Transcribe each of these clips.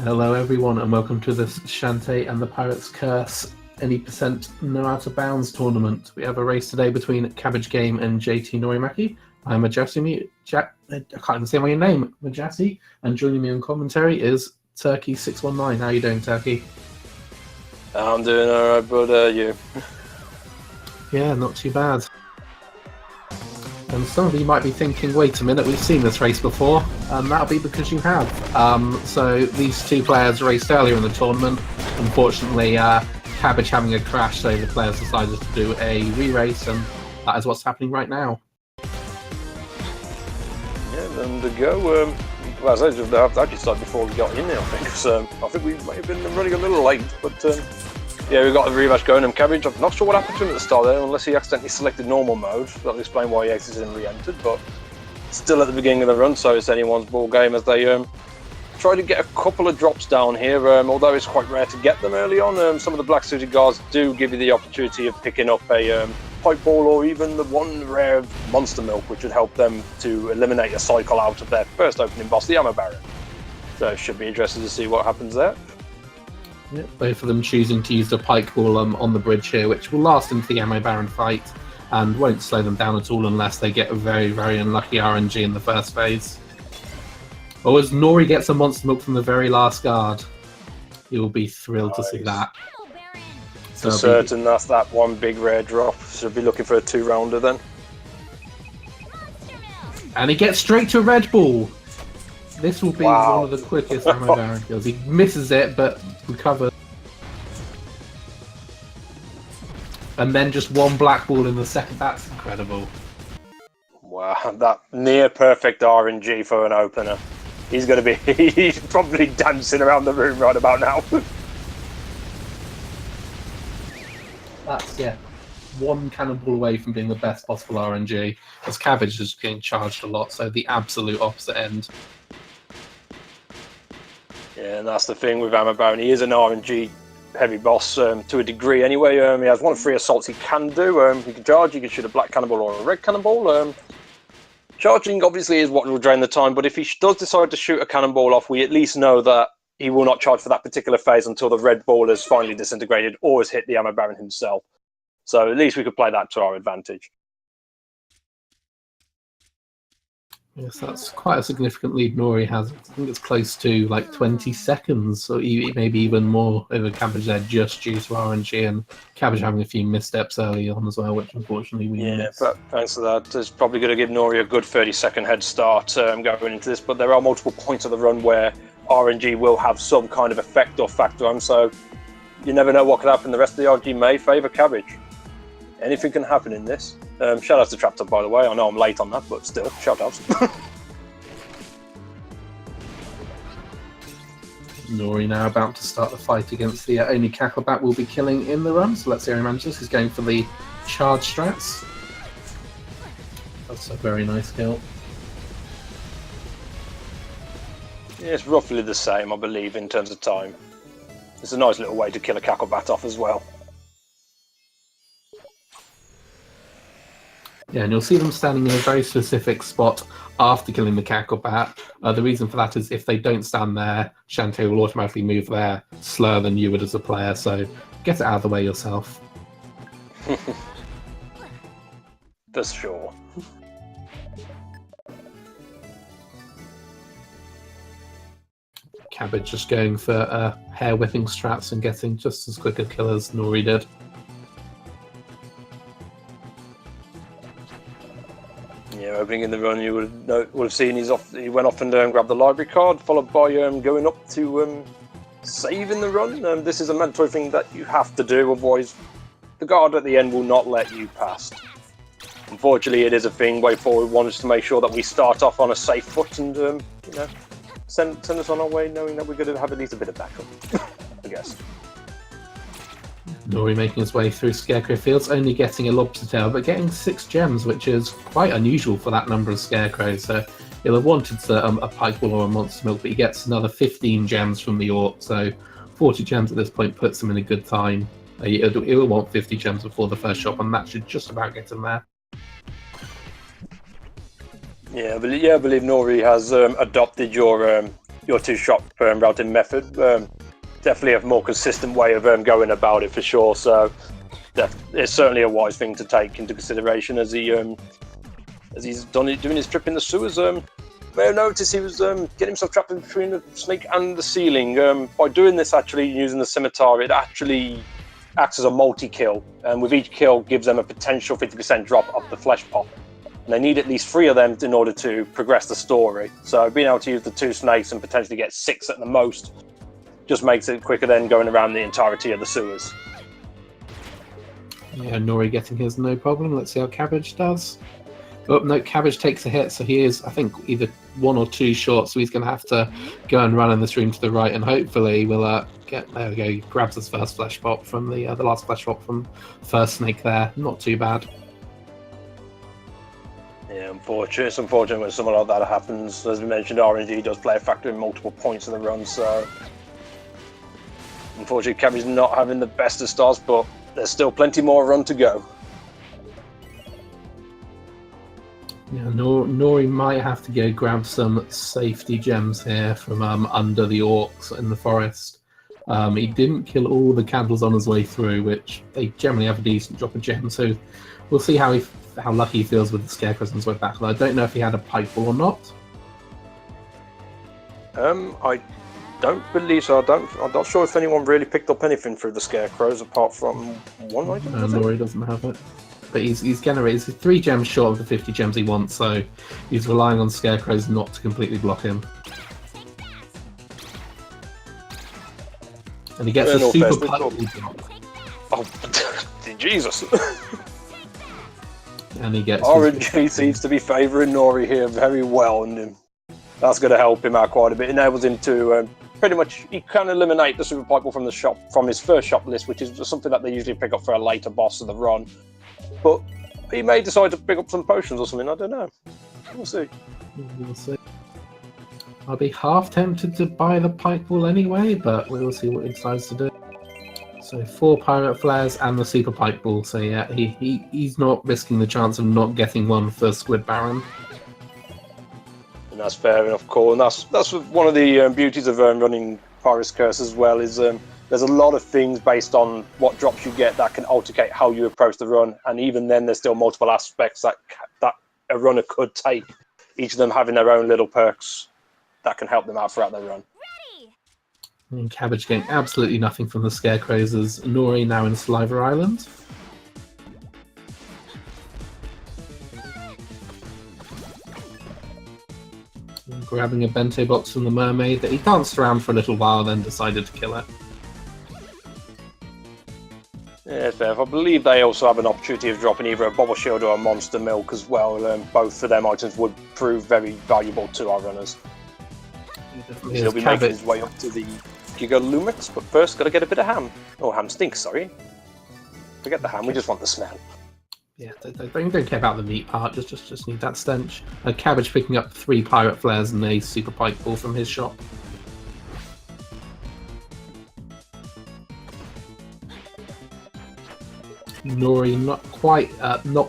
Hello everyone and welcome to this Shantae and the Pirate's Curse Any Percent No Out of Bounds tournament. We have a race today between kabbagegame and JTNoriMaki. I'm Majasi, I can't even say my name, Majasi, and joining me on commentary is Turkey619. How are you doing, Turkey? I'm doing alright, but you? Yeah, not too bad. And some of you might be thinking, wait a minute, we've seen this race before, and that'll be because you have. So these two players raced earlier in the tournament. Unfortunately, Cabbage having a crash, so the players decided to do a re-race, and that is what's happening right now. Yeah, then to go. Well, as I said, I actually started before we got in there, I think, because I think we might have been running a little late, but yeah, we got the rematch going, and Cabbage, I'm not sure what happened to him at the start there, unless he accidentally selected normal mode. That'll explain why he exited and re-entered, but still at the beginning of the run, so it's anyone's ball game as they try to get a couple of drops down here, although it's quite rare to get them early on. Some of the black suited guards do give you the opportunity of picking up a pipe ball or even the one rare monster milk, which would help them to eliminate a cycle out of their first opening boss, the ammo baron. So it should be interesting to see what happens there. Yep, both of them choosing to use the pike ball on the bridge here, which will last into the ammo baron fight and won't slow them down at all unless they get a very, very unlucky RNG in the first phase. Or as Nori gets a monster milk from the very last guard, he will be thrilled to see that. For certain, that's that one big rare drop. Should be looking for a 2-rounder then. And he gets straight to a red ball. This will be one of the quickest ammo baron kills. He misses it, but recovers. And then just one black ball in the second. That's incredible. Wow, that near perfect RNG for an opener. He's going to be, he's probably dancing around the room right about now. That's, yeah, one cannonball away from being the best possible RNG. As Cabbage is getting charged a lot, so the absolute opposite end. Yeah, and that's the thing with Ammo Baron. He is an RNG heavy boss to a degree anyway. He has one of 3 assaults he can do. He can charge, he can shoot a black cannonball or a red cannonball. Charging obviously is what will drain the time, but if he does decide to shoot a cannonball off, we at least know that he will not charge for that particular phase until the red ball has finally disintegrated or has hit the Ammo Baron himself. So at least we could play that to our advantage. Yes, that's quite a significant lead Nori has. I think it's close to like 20 seconds, or maybe even more over Cabbage there, just due to RNG and Cabbage having a few missteps early on as well, which unfortunately we missed. But thanks to that, it's probably going to give Nori a good 30-second head start going into this, but there are multiple points of the run where RNG will have some kind of effect or factor on, so you never know what could happen. The rest of the RNG may favour Cabbage. Anything can happen in this. Shout out to Traptop, by the way. I know I'm late on that, but still, shout outs. Nori now about to start the fight against the only Cacklebat we'll be killing in the run, so let's see how he manages. He's going for the charge strats. That's a very nice kill. Yeah, it's roughly the same, I believe, in terms of time. It's a nice little way to kill a Cacklebat off as well. Yeah, and you'll see them standing in a very specific spot after killing the Cacklebat. The reason for that is if they don't stand there, Shantae will automatically move there slower than you would as a player, so get it out of the way yourself. For sure. Cabbage just going for hair whipping strats and getting just as quick a kill as Nori did. Yeah, opening in the run, you would have seen he went off and grabbed the library card, followed by going up to save in the run. This is a mandatory thing that you have to do, otherwise the guard at the end will not let you past. Unfortunately, it is a thing. Way Forward wants to make sure that we start off on a safe foot and you know, send us on our way, knowing that we're going to have at least a bit of backup, I guess. Nori making his way through Scarecrow Fields, only getting a lobster tail, but getting 6 gems, which is quite unusual for that number of Scarecrows. So he'll have wanted a pike ball or a monster milk, but he gets another 15 gems from the Orc, so 40 gems at this point puts him in a good time. He'll want 50 gems before the first shop, and that should just about get him there. Yeah, I believe Nori has adopted your your two-shot routing method. Definitely a more consistent way of going about it for sure. So it's certainly a wise thing to take into consideration as he's doing his trip in the sewers. May have noticed he was getting himself trapped between the snake and the ceiling. By doing this, actually using the scimitar, it actually acts as a multi-kill, and with each kill gives them a potential 50% drop of the flesh pot. And they need at least 3 of them in order to progress the story. So being able to use the 2 snakes and potentially get 6 at the most just makes it quicker than going around the entirety of the sewers. Yeah, Nori getting his no problem. Let's see how Cabbage does. Oh, no, Cabbage takes a hit, so he is, I think, either 1 or 2 short, so he's going to have to go and run in this room to the right, and hopefully we'll get... There we go, he grabs his first flesh pop from the last flesh pop from first snake there. Not too bad. Yeah, unfortunate. It's unfortunate when something like that happens. As we mentioned, RNG does play a factor in multiple points of the run, so... Unfortunately, Cabbage not having the best of starts, but there's still plenty more run to go. Yeah, Nori might have to go grab some safety gems here from under the orcs in the forest. He didn't kill all the candles on his way through, which they generally have a decent drop of gems, so we'll see how lucky he feels with the scarecrows on his way back. I don't know if he had a pipe ball or not. I don't believe so. I'm not sure if anyone really picked up anything through the scarecrows apart from one item. Nori doesn't have it. But he's generated 3 gems short of the 50 gems he wants, so he's relying on scarecrows not to completely block him. And he gets a super pipe ball drop. Oh, Jesus! And he gets... RNG seems to be favouring Nori here very well, and that's going to help him out quite a bit. It enables him to pretty much... He can eliminate the super pipe ball from the shop, from his first shop list, which is something that they usually pick up for a later boss of the run. But he may decide to pick up some potions or something, I don't know. We'll see. We'll see. I'll be half tempted to buy the pipe ball anyway, but we'll see what he decides to do. So 4 pirate flares and the super pipe ball, so yeah, he's not risking the chance of not getting one for Squid Baron. And that's fair enough, cool. And that's one of the beauties of running Pirate's Curse as well, is there's a lot of things based on what drops you get that can alter how you approach the run, and even then there's still multiple aspects that a runner could take, each of them having their own little perks that can help them out throughout their run. And Cabbage getting absolutely nothing from the scarecrows as Nori now in Sliver Island. And grabbing a bento box from the mermaid that he danced around for a little while, then decided to kill it. Yeah, fair. I believe they also have an opportunity of dropping either a Bobble Shield or a Monster Milk as well. Both of them items would prove very valuable to our runners. He'll be making his way up to the Giga Lumix, but first got to get a bit of ham. Oh, ham stinks, sorry. Forget the ham, we just want the smell. Yeah, don't care about the meat part, just need that stench. Cabbage picking up 3 pirate flares and a super pipe ball from his shop. Nori not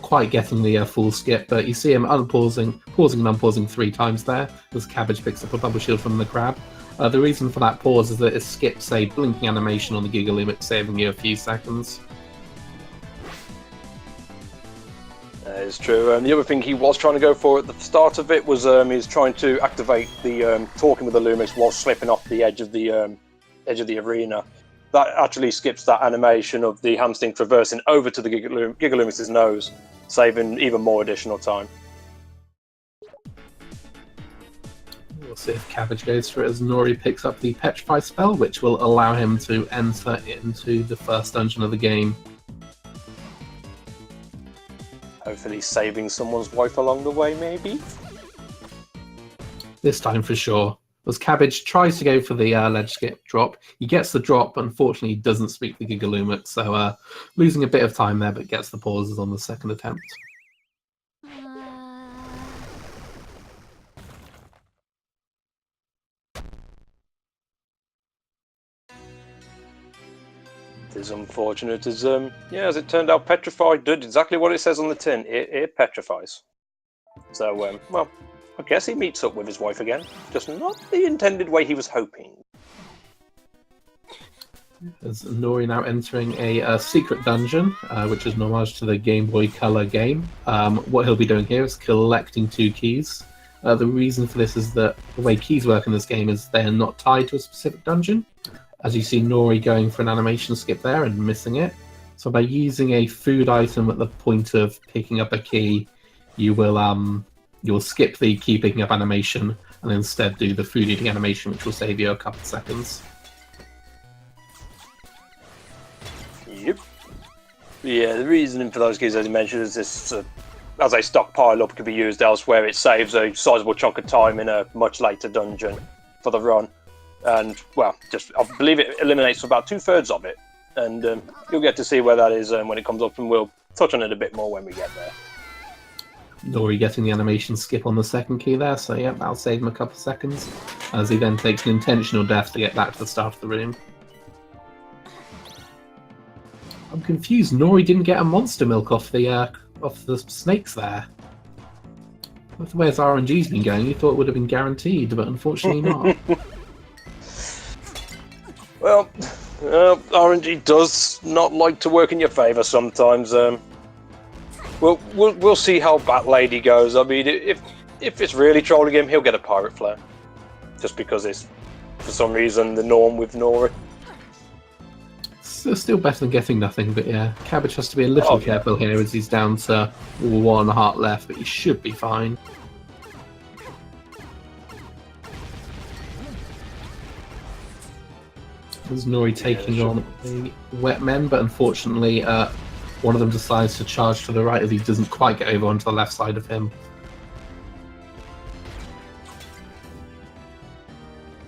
quite getting the full skip, but you see him pausing and unpausing 3 times there as Cabbage picks up a bubble shield from the crab. The reason for that pause is that it skips a blinking animation on the Giga Lumix, saving you a few seconds. That is true. The other thing he was trying to go for at the start of it was he was trying to activate the talking with the Lumix while slipping off the edge of the arena. That actually skips that animation of the hamstring traversing over to the Giga Lumix's nose, saving even more additional time. We'll see if Cabbage goes for it as Nori picks up the Petrify spell, which will allow him to enter into the first dungeon of the game. Hopefully saving someone's wife along the way, maybe? This time for sure. As Cabbage tries to go for the ledge skip drop, he gets the drop, unfortunately he doesn't speak the Giga Lumix, so losing a bit of time there, but gets the pauses on the second attempt. It is unfortunate as as it turned out, Petrify did exactly what it says on the tin. It petrifies. So well, I guess he meets up with his wife again, just not the intended way he was hoping. As Nori now entering a secret dungeon, which is an homage to the Game Boy Color game. What he'll be doing here is collecting 2 keys. The reason for this is that the way keys work in this game is they are not tied to a specific dungeon. As you see Nori going for an animation skip there and missing it. So by using a food item at the point of picking up a key, you'll skip the key picking up animation and instead do the food eating animation, which will save you a couple of seconds. Yep. Yeah, the reasoning for those keys, as you mentioned, is this, as a stockpile up, can be used elsewhere. It saves a sizable chunk of time in a much later dungeon for the run. And, well, I believe it eliminates about 2/3 of it. And you'll get to see where that is when it comes up, and we'll touch on it a bit more when we get there. Nori getting the animation skip on the second key there, so yeah, that'll save him a couple of seconds, as he then takes an intentional death to get back to the start of the room. I'm confused, Nori didn't get a monster milk off the snakes there. With the way his RNG's been going, you thought it would have been guaranteed, but unfortunately not. Well, RNG does not like to work in your favour sometimes. We'll see how Bat Lady goes. I mean, if it's really trolling him, he'll get a pirate flare, just because it's for some reason the norm with Nori. Still better than getting nothing, but yeah, Cabbage has to be a little careful here as he's down to 1 heart left, but he should be fine. There's Nori taking on the Wet Men, but unfortunately one of them decides to charge to the right as he doesn't quite get over onto the left side of him.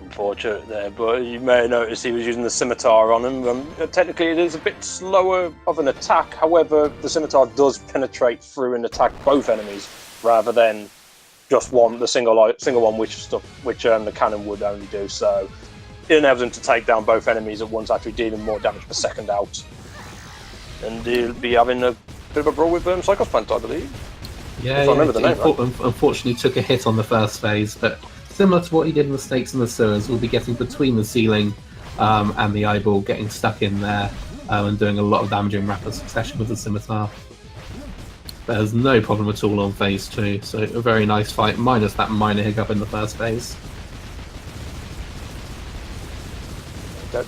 Unfortunate there, but you may notice he was using the scimitar on him. Technically it is a bit slower of an attack, however the scimitar does penetrate through and attack both enemies rather than just the single one, which the cannon would only do. So it enables him to take down both enemies at once, actually dealing more damage per second out. And he'll be having a bit of a brawl with Psychosplant, I believe. Yeah, if I remember the name right. Unfortunately took a hit on the first phase, but similar to what he did in the Snakes and the Sewers, we'll be getting between the ceiling and the eyeball, getting stuck in there and doing a lot of damage in rapid succession with the scimitar. There's no problem at all on phase 2, so a very nice fight, minus that minor hiccup in the first phase.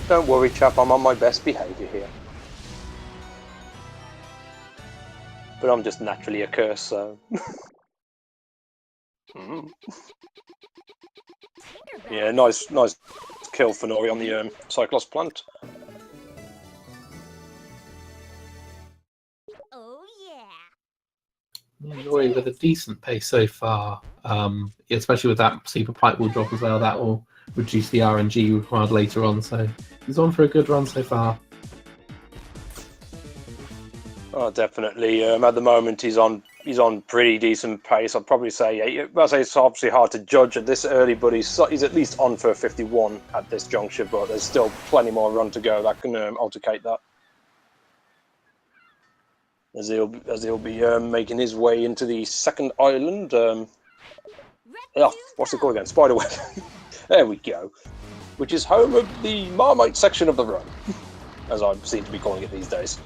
Don't worry, chap, I'm on my best behaviour here. But I'm just naturally a curse, so... Yeah, nice kill for Nori on the Cyclops plant. Oh yeah. Nori with a decent pace so far, especially with that super pipe wall drop as well. That will reduce the RNG required later on. So he's on for a good run so far. Oh, definitely. At the moment, he's on pretty decent pace. I'd probably say, it's obviously hard to judge at this early, but he's at least on for 51 at this juncture. But there's still plenty more run to go that can altercate that. As he'll be making his way into the second island. What's it called again? Spiderweb. There we go. Which is home of the Marmite section of the run, as I seem to be calling it these days.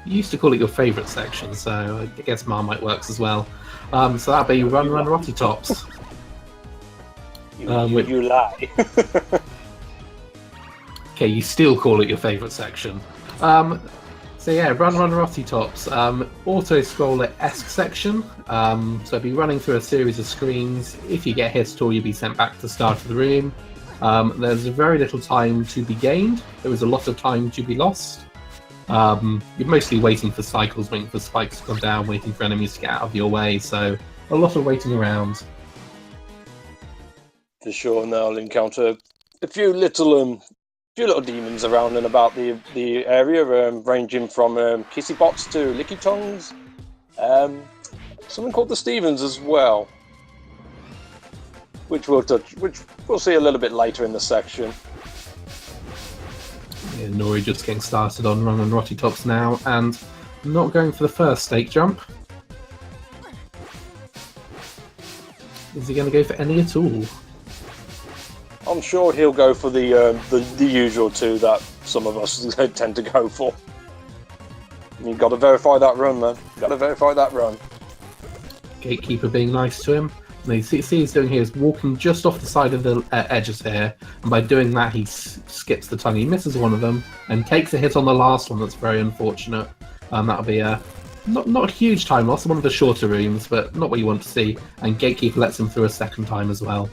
You used to call it your favourite section, so I guess Marmite works as well. So that'd be Run Rotty Tops. You lie. Okay, you still call it your favourite section. So yeah, Run Rotty Tops. Auto-scroller-esque section. So it'd be running through a series of screens. If you get hit at all, you'll be sent back to the start of the room. There's very little time to be gained. There is a lot of time to be lost. You're mostly waiting for cycles, waiting for spikes to come down, waiting for enemies to get out of your way, so a lot of waiting around. For sure, and they'll encounter a few little demons around and about the area, ranging from kissy bots to licky tongues. Something called the Stevens as well, which we'll see a little bit later in the section. Yeah, Nori just getting started on Run and Rotty Tops now, and not going for the first stake jump. Is he going to go for any at all? I'm sure he'll go for the usual two that some of us tend to go for. You've got to verify that run, man. Got to verify that run. Gatekeeper being nice to him. And you see he's doing here is walking just off the side of the edges here, and by doing that he skips the tongue. He misses one of them and takes a hit on the last one. That's very unfortunate. That'll be a not a huge time loss, one of the shorter rooms, but not what you want to see. And Gatekeeper lets him through a second time as well.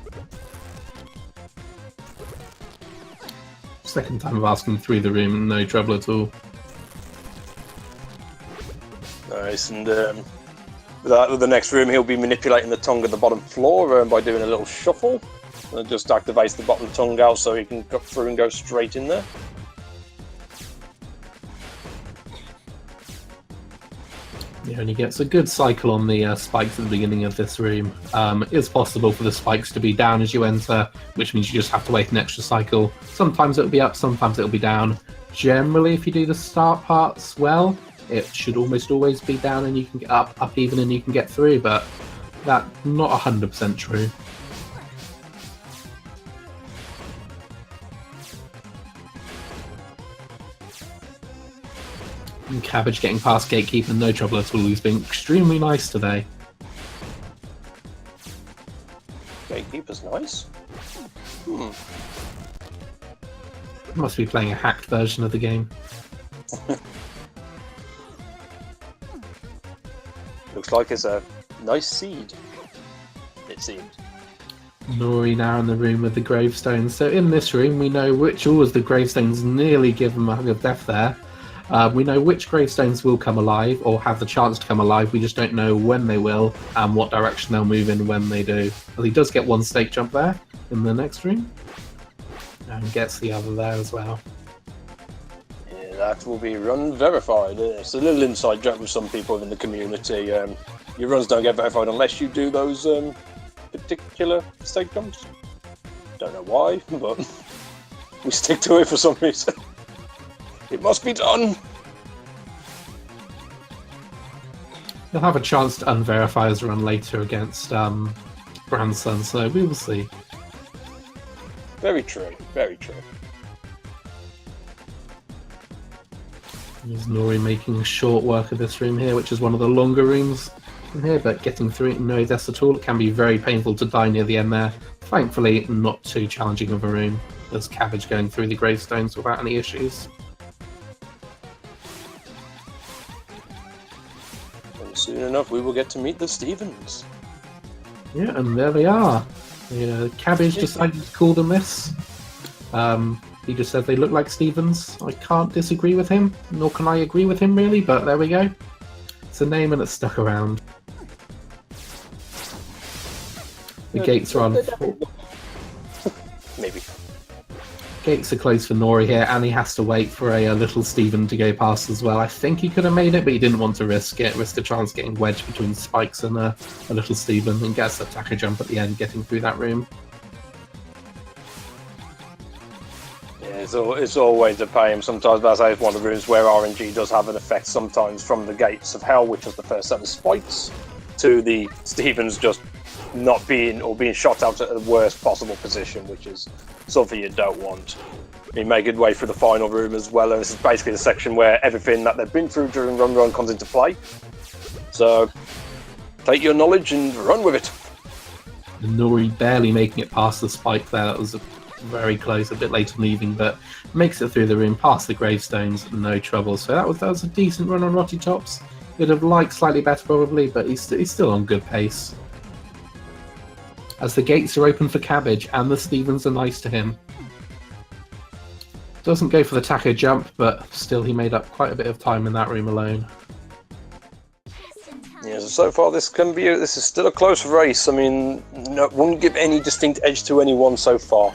Second time of asking through the room, no trouble at all. Nice, and with the next room he'll be manipulating the tongue at the bottom floor by doing a little shuffle. It just activates the bottom tongue out so he can cut through and go straight in there. Yeah, and he gets a good cycle on the spikes at the beginning of this room. It is possible for the spikes to be down as you enter, which means you just have to wait an extra cycle. Sometimes it'll be up, sometimes it'll be down. Generally, if you do the start parts well, it should almost always be down and you can get up even and you can get through, but that's not 100% true. And Cabbage getting past Gatekeeper, no trouble at all. He's been extremely nice today. Gatekeeper's nice. Must be playing a hacked version of the game. Looks like it's a nice seed, it seemed. Nori now in the room with the gravestones. So in this room we know which, as the gravestones nearly give him a hug of death there. We know which gravestones will come alive, or have the chance to come alive. We just don't know when they will, and what direction they'll move in when they do. Well, he does get one stake jump there, in the next room. And gets the other there as well. Yeah, that will be run verified. It's a little inside joke with some people in the community. Your runs don't get verified unless you do those particular stake jumps. Don't know why, but we stick to it for some reason. It must be done. He'll have a chance to unverify his run later against Grandson, so we will see. Very true, very true. There's Nori making short work of this room here, which is one of the longer rooms in here, but getting through it, no deaths at all. It can be very painful to die near the end there. Thankfully, not too challenging of a room. There's Cabbage going through the gravestones without any issues. Soon enough, we will get to meet the Stevens. Yeah, and there they are. Yeah, Cabbage decided to call them this. He just said they look like Stevens. I can't disagree with him, nor can I agree with him really, but there we go. It's a name and it's stuck around. The gates are on. Maybe. Gates are closed for Nori here, and he has to wait for a little Steven to go past as well. I think he could have made it, but he didn't want to risk a chance getting wedged between spikes and a little Steven, and gets a tacker jump at the end, getting through that room. Yeah, it's always a pain. Sometimes, as I say, it's one of the rooms where RNG does have an effect sometimes, from the gates of hell, which was the first set of spikes, to the Stevens just not being, or being shot out at the worst possible position, which is something you don't want. You make good way through the final room as well, and this is basically the section where everything that they've been through during Run comes into play. So take your knowledge and run with it. Nori barely making it past the spike there. That was very close, a bit late on leaving, but makes it through the room, past the gravestones, no trouble. So that was a decent run on Rotty Tops. Would have liked slightly better probably, but he's still on good pace. As the gates are open for Cabbage, and the Stevens are nice to him. Doesn't go for the taco jump, but still he made up quite a bit of time in that room alone. Yeah, so far this is still a close race. I mean, wouldn't give any distinct edge to anyone so far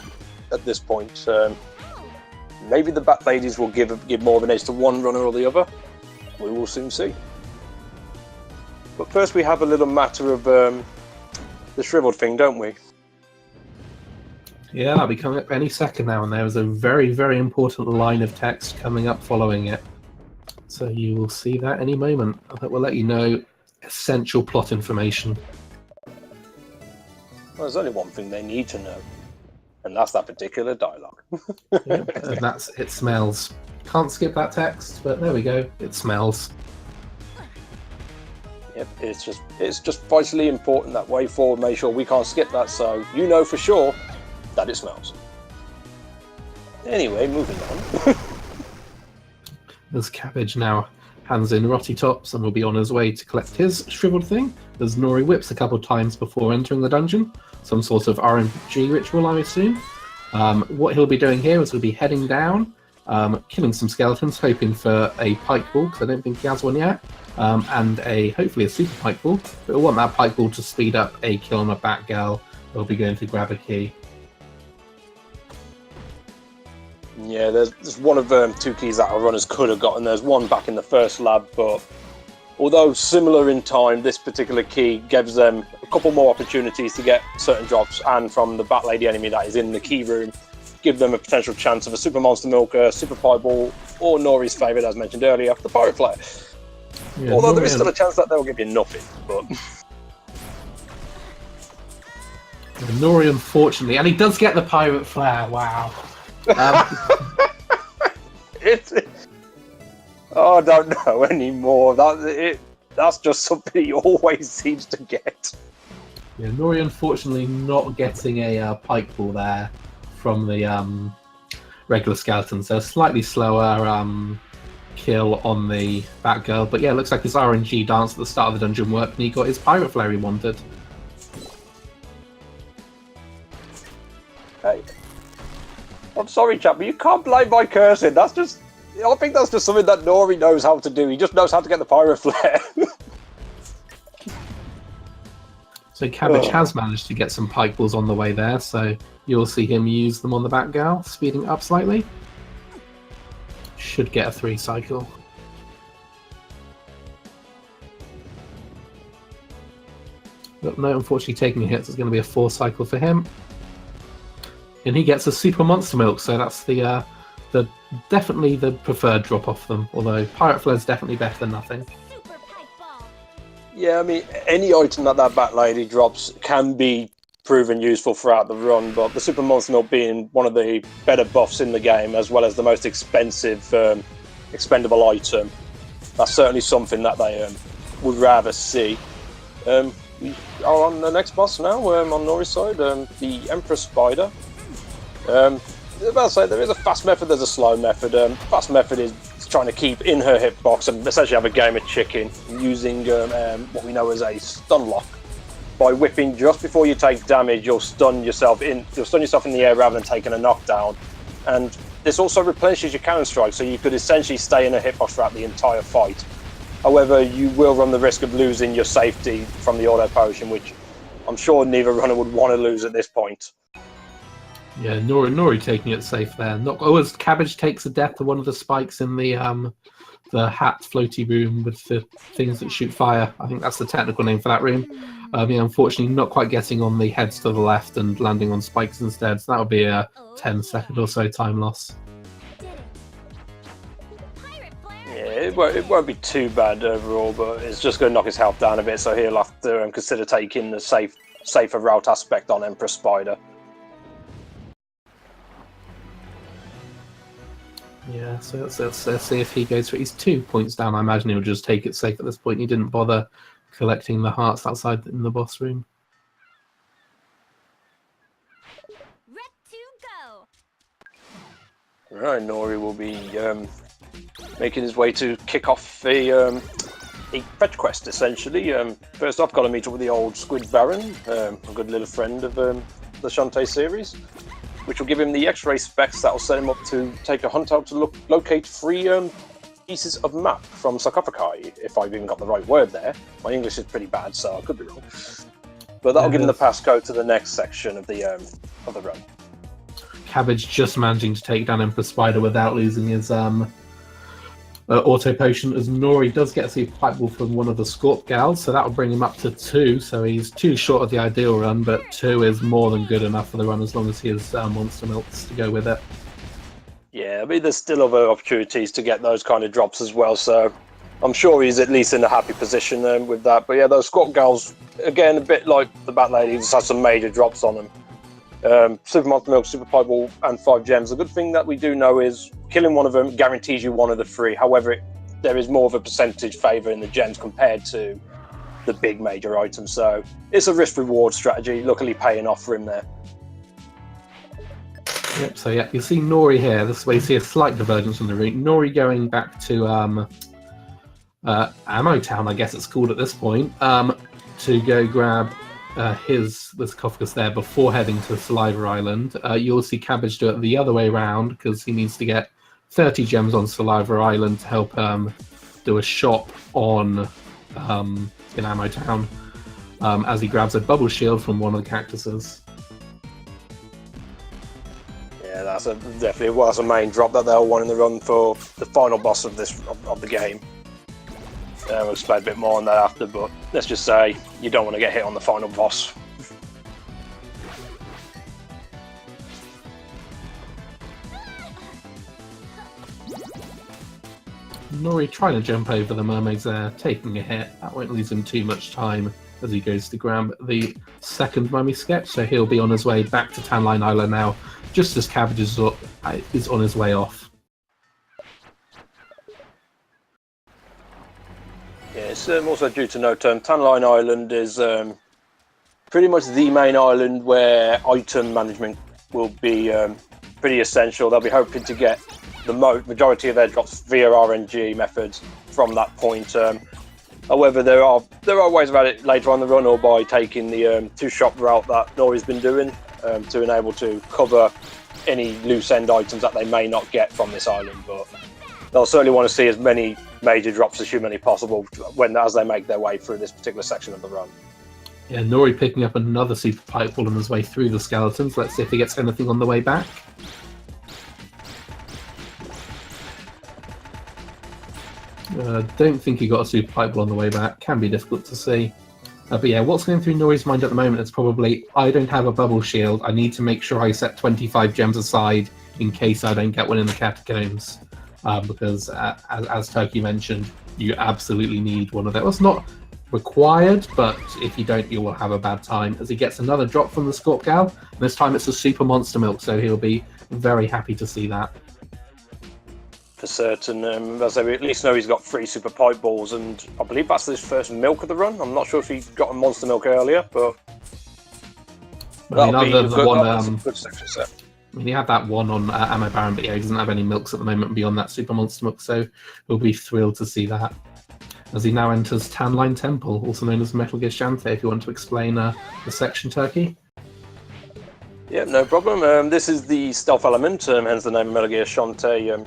at this point. Maybe the Bat Ladies will give more of an edge to one runner or the other. We will soon see. But first we have a little matter of the shriveled thing, don't we? Yeah, that'll be coming up any second now, and there is a very, very important line of text coming up following it. So you will see that any moment. That will let you know essential plot information. Well, there's only one thing they need to know, and that's that particular dialogue. Yep, and that's it smells. Can't skip that text, but there we go. It smells. Yep, it's just vitally important that way forward. Make sure we can't skip that, so you know for sure that it smells. Anyway, moving on. As Cabbage now hands in Rotty Tops and will be on his way to collect his shriveled thing, as Nori whips a couple times before entering the dungeon. Some sort of RNG ritual, I assume. What he'll be doing here is he'll be heading down, killing some skeletons, hoping for a pike ball, because I don't think he has one yet, and hopefully a super pike ball. But he'll want that pike ball to speed up a kill on a Batgirl. He'll be going to grab a key. Yeah, there's one of two keys that our runners could have gotten. There's one back in the first lab, but although similar in time, this particular key gives them a couple more opportunities to get certain drops, and from the Bat Lady enemy that is in the key room, give them a potential chance of a Super Monster Milker, Super Pieball, or Nori's favourite, as mentioned earlier, the Pirate Flare. Yeah, although there is still a chance that they'll give you nothing, but... Nori, unfortunately, and he does get the Pirate Flare, wow. I don't know anymore. That's just something he always seems to get. Yeah, Nori unfortunately not getting a pike ball there from the regular skeleton, so slightly slower kill on the Batgirl. But yeah, it looks like his RNG dance at the start of the dungeon worked, and he got his Pirate Flare he wanted. Hey. I'm sorry, chap, but you can't blame my cursing. I think that's just something that Nori knows how to do. He just knows how to get the Pirate Flare. So Cabbage has managed to get some pike balls on the way there, so you'll see him use them on the Batgirl, speeding up slightly. Should get a 3 cycle. But no, unfortunately taking hits is going to be a 4 cycle for him. And he gets a Super Monster Milk, so that's the definitely the preferred drop off them. Although Pirate Flare is definitely better than nothing. Yeah, I mean, any item that Bat Lady drops can be proven useful throughout the run, but the Super Monster Milk being one of the better buffs in the game, as well as the most expensive expendable item, that's certainly something that they would rather see. We are on the next boss now, on Nori's side, the Emperor Spider. About to say, there is a fast method, there's a slow method. Fast method is trying to keep in her hitbox and essentially have a game of chicken using what we know as a stun lock. By whipping just before you take damage, you'll stun yourself in the air rather than taking a knockdown. And this also replenishes your cannon strike, so you could essentially stay in a hitbox throughout the entire fight. However, you will run the risk of losing your safety from the auto potion, which I'm sure neither runner would want to lose at this point. Yeah, Nori taking it safe there. As Cabbage takes a death to one of the spikes in the hat floaty room with the things that shoot fire. I think that's the technical name for that room. Yeah, unfortunately not quite getting on the heads to the left and landing on spikes instead. So that would be a 10-second or so time loss. Yeah, it won't be too bad overall, but it's just going to knock his health down a bit, so he'll have to consider taking the safer route aspect on Emperor Spider. Yeah, so let's see if he goes for it. He's 2 points down. I imagine he'll just take it safe at this point. He didn't bother collecting the hearts outside in the boss room. Right, Nori will be making his way to kick off a fetch quest, essentially. First off, got to meet up with the old Squid Baron, a good little friend of the Shantae series, which will give him the X-ray specs that will set him up to take a hunt out to locate 3 pieces of map from sarcophagi, if I've even got the right word there. My English is pretty bad, so I could be wrong. But that'll give him the passcode to the next section of the run. Cabbage just managing to take down Emperor Spider without losing his auto potion, as Nori does get a super pipe ball from one of the Scorp gals, so that'll bring him up to 2. So he's 2 short of the ideal run, but 2 is more than good enough for the run as long as he has monster milks to go with it. Yeah, I mean, there's still other opportunities to get those kind of drops as well, so I'm sure he's at least in a happy position with that. But yeah, those squat gals, again, a bit like the Bat Lady, just has some major drops on them. Super Monster Milk, Super Pipe Ball, and 5 gems. The good thing that we do know is killing one of them guarantees you one of the 3. However, there is more of a percentage favour in the gems compared to the big major items. So it's a risk-reward strategy, luckily paying off for him there. Yep, so yeah, you see Nori here. This is where you see a slight divergence from the route. Nori going back to Ammo Town, I guess it's called at this point, to go grab the sarcophagus there before heading to Saliva Island. You'll see Cabbage do it the other way around because he needs to get 30 gems on Saliva Island to help do a shop on in Ammo Town as he grabs a bubble shield from one of the cactuses. Yeah, that's definitely that's a main drop that they'll want in the run for the final boss of the game. We'll explain a bit more on that after, but let's just say you don't want to get hit on the final boss. Nori trying to jump over the mermaids there, taking a hit. That won't lose him too much time as he goes to grab the second mummy sketch, so he'll be on his way back to Tanline Island now, just as Cabbage is on his way off. Yeah, it's also due to note, Tanline Island is pretty much the main island where item management will be pretty essential. They'll be hoping to get the majority of their drops via RNG methods from that point. However, there are ways about it later on the run, or by taking the 2-shop route that Nori's been doing to enable to cover any loose end items that they may not get from this island. But they'll certainly want to see as many major drops as humanly possible as they make their way through this particular section of the run. Yeah, Nori picking up another super pipe ball on his way through the skeletons. Let's see if he gets anything on the way back. Don't think he got a super pipe ball on the way back. Can be difficult to see. But yeah, what's going through Nori's mind at the moment is probably, I don't have a bubble shield. I need to make sure I set 25 gems aside in case I don't get one in the catacombs. Because as Turkey mentioned, you absolutely need one of those. It's not required, but if you don't, you will have a bad time. As he gets another drop from the Scorp Gal, and this time it's a Super Monster Milk, so he'll be very happy to see that. For certain, as we at least know he's got 3 super pipe balls, and I believe that's his first milk of the run. I'm not sure if he got a monster milk earlier, but that'll be a good section set. I mean, he had that one on Ammo Baron, but yeah, he doesn't have any milks at the moment beyond that Super Monster Milk, so he'll be thrilled to see that. As he now enters Tanline Temple, also known as Metal Gear Shantae, if you want to explain the section, Turkey. Yeah, no problem. This is the stealth element, hence the name of Metal Gear Shantae.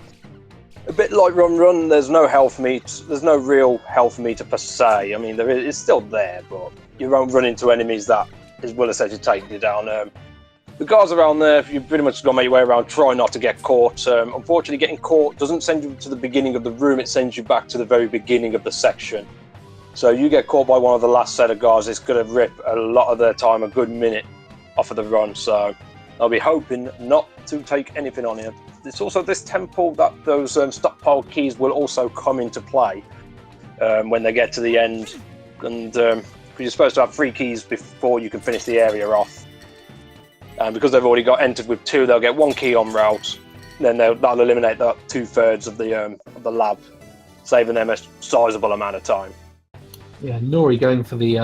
A bit like Run, there's no health meter. There's no real health meter per se. I mean, it's still there, but you won't run into enemies that will essentially take you down. The guards around there, you pretty much got to make your way around, try not to get caught. Unfortunately, getting caught doesn't send you to the beginning of the room, it sends you back to the very beginning of the section. So you get caught by one of the last set of guards, it's going to rip a lot of their time, a good minute off of the run. So I'll be hoping not to take anything on here. It's also this temple that those stockpile keys will also come into play when they get to the end. And you're supposed to have 3 keys before you can finish the area off. And because they've already got entered with 2, they'll get 1 key on route. Then that'll eliminate that 2/3 of the lab, saving them a sizable amount of time. Yeah, Nori going for the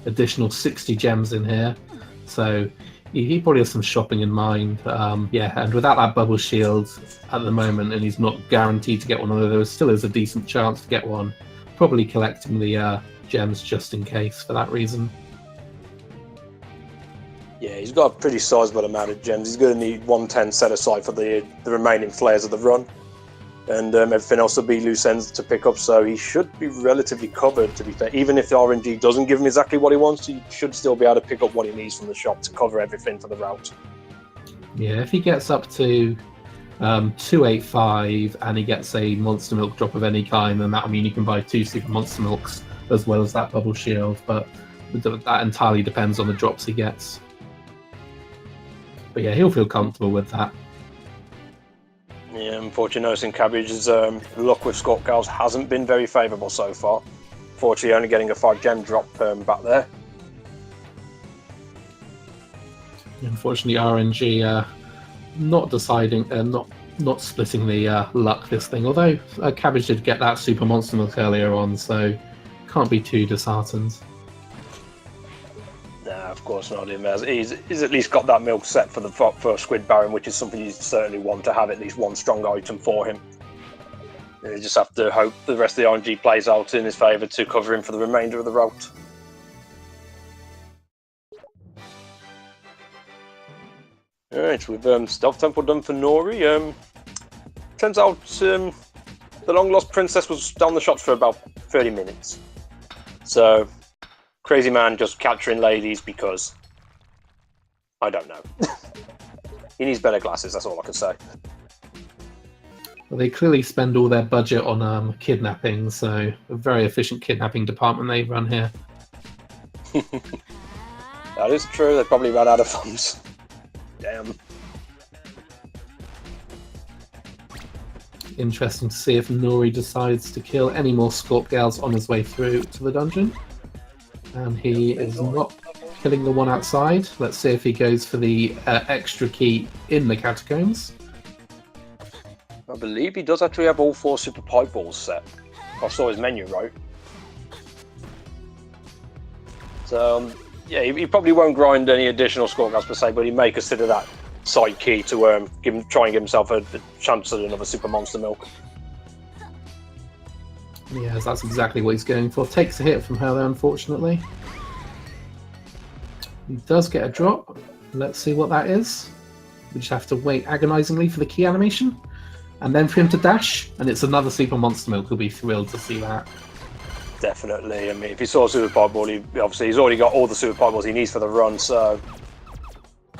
additional 60 gems in here. So he probably has some shopping in mind. Yeah, and without that bubble shield at the moment, and he's not guaranteed to get one, although there still is a decent chance to get one, probably collecting the gems just in case for that reason. Yeah, he's got a pretty sizable amount of gems. He's going to need 110 set aside for the remaining flares of the run. And everything else will be loose ends to pick up, so he should be relatively covered, to be fair. Even if the RNG doesn't give him exactly what he wants, he should still be able to pick up what he needs from the shop to cover everything for the route. Yeah, if he gets up to 285 and he gets a Monster Milk drop of any kind, then that'll mean you can buy 2 Super Monster Milks as well as that bubble shield, but that entirely depends on the drops he gets. But yeah, he'll feel comfortable with that. Yeah, unfortunately, noticing Cabbage's luck with Scorp Girls hasn't been very favourable so far. Fortunately, only getting a 5 gem drop back there. Unfortunately, RNG not deciding, not splitting the luck this thing. Although Cabbage did get that Super Monster Milk earlier on, so can't be too disheartened. Nah, of course not. He's at least got that milk set for the first Squid Baron, which is something you certainly want to have at least one strong item for him. You just have to hope the rest of the RNG plays out in his favour to cover him for the remainder of the route. Alright, with Stealth Temple done for Nori. Turns out the long lost princess was down the shops for about 30 minutes. So, crazy man just capturing ladies because I don't know. He needs better glasses, that's all I can say. Well, they clearly spend all their budget on kidnapping, so a very efficient kidnapping department they run here. That is true, they probably ran out of funds. Damn. Interesting to see if Nori decides to kill any more Scorp Gals on his way through to the dungeon. And he is not killing the one outside. Let's see if he goes for the extra key in the catacombs. I believe he does actually have all 4 super pipe balls set. I saw his menu right. So, yeah, he probably won't grind any additional Scorp Gals per se, but he may consider that side key to try and give himself a chance at another Super Monster Milk. Yes, that's exactly what he's going for. Takes a hit from her there, unfortunately. He does get a drop. Let's see what that is. We just have to wait agonizingly for the key animation. And then for him to dash, and it's another Super Monster Milk. He'll be thrilled to see that. Definitely. I mean, if he saw a Super Pipe Ball, obviously he's already got all the Super Pipe Balls he needs for the run, so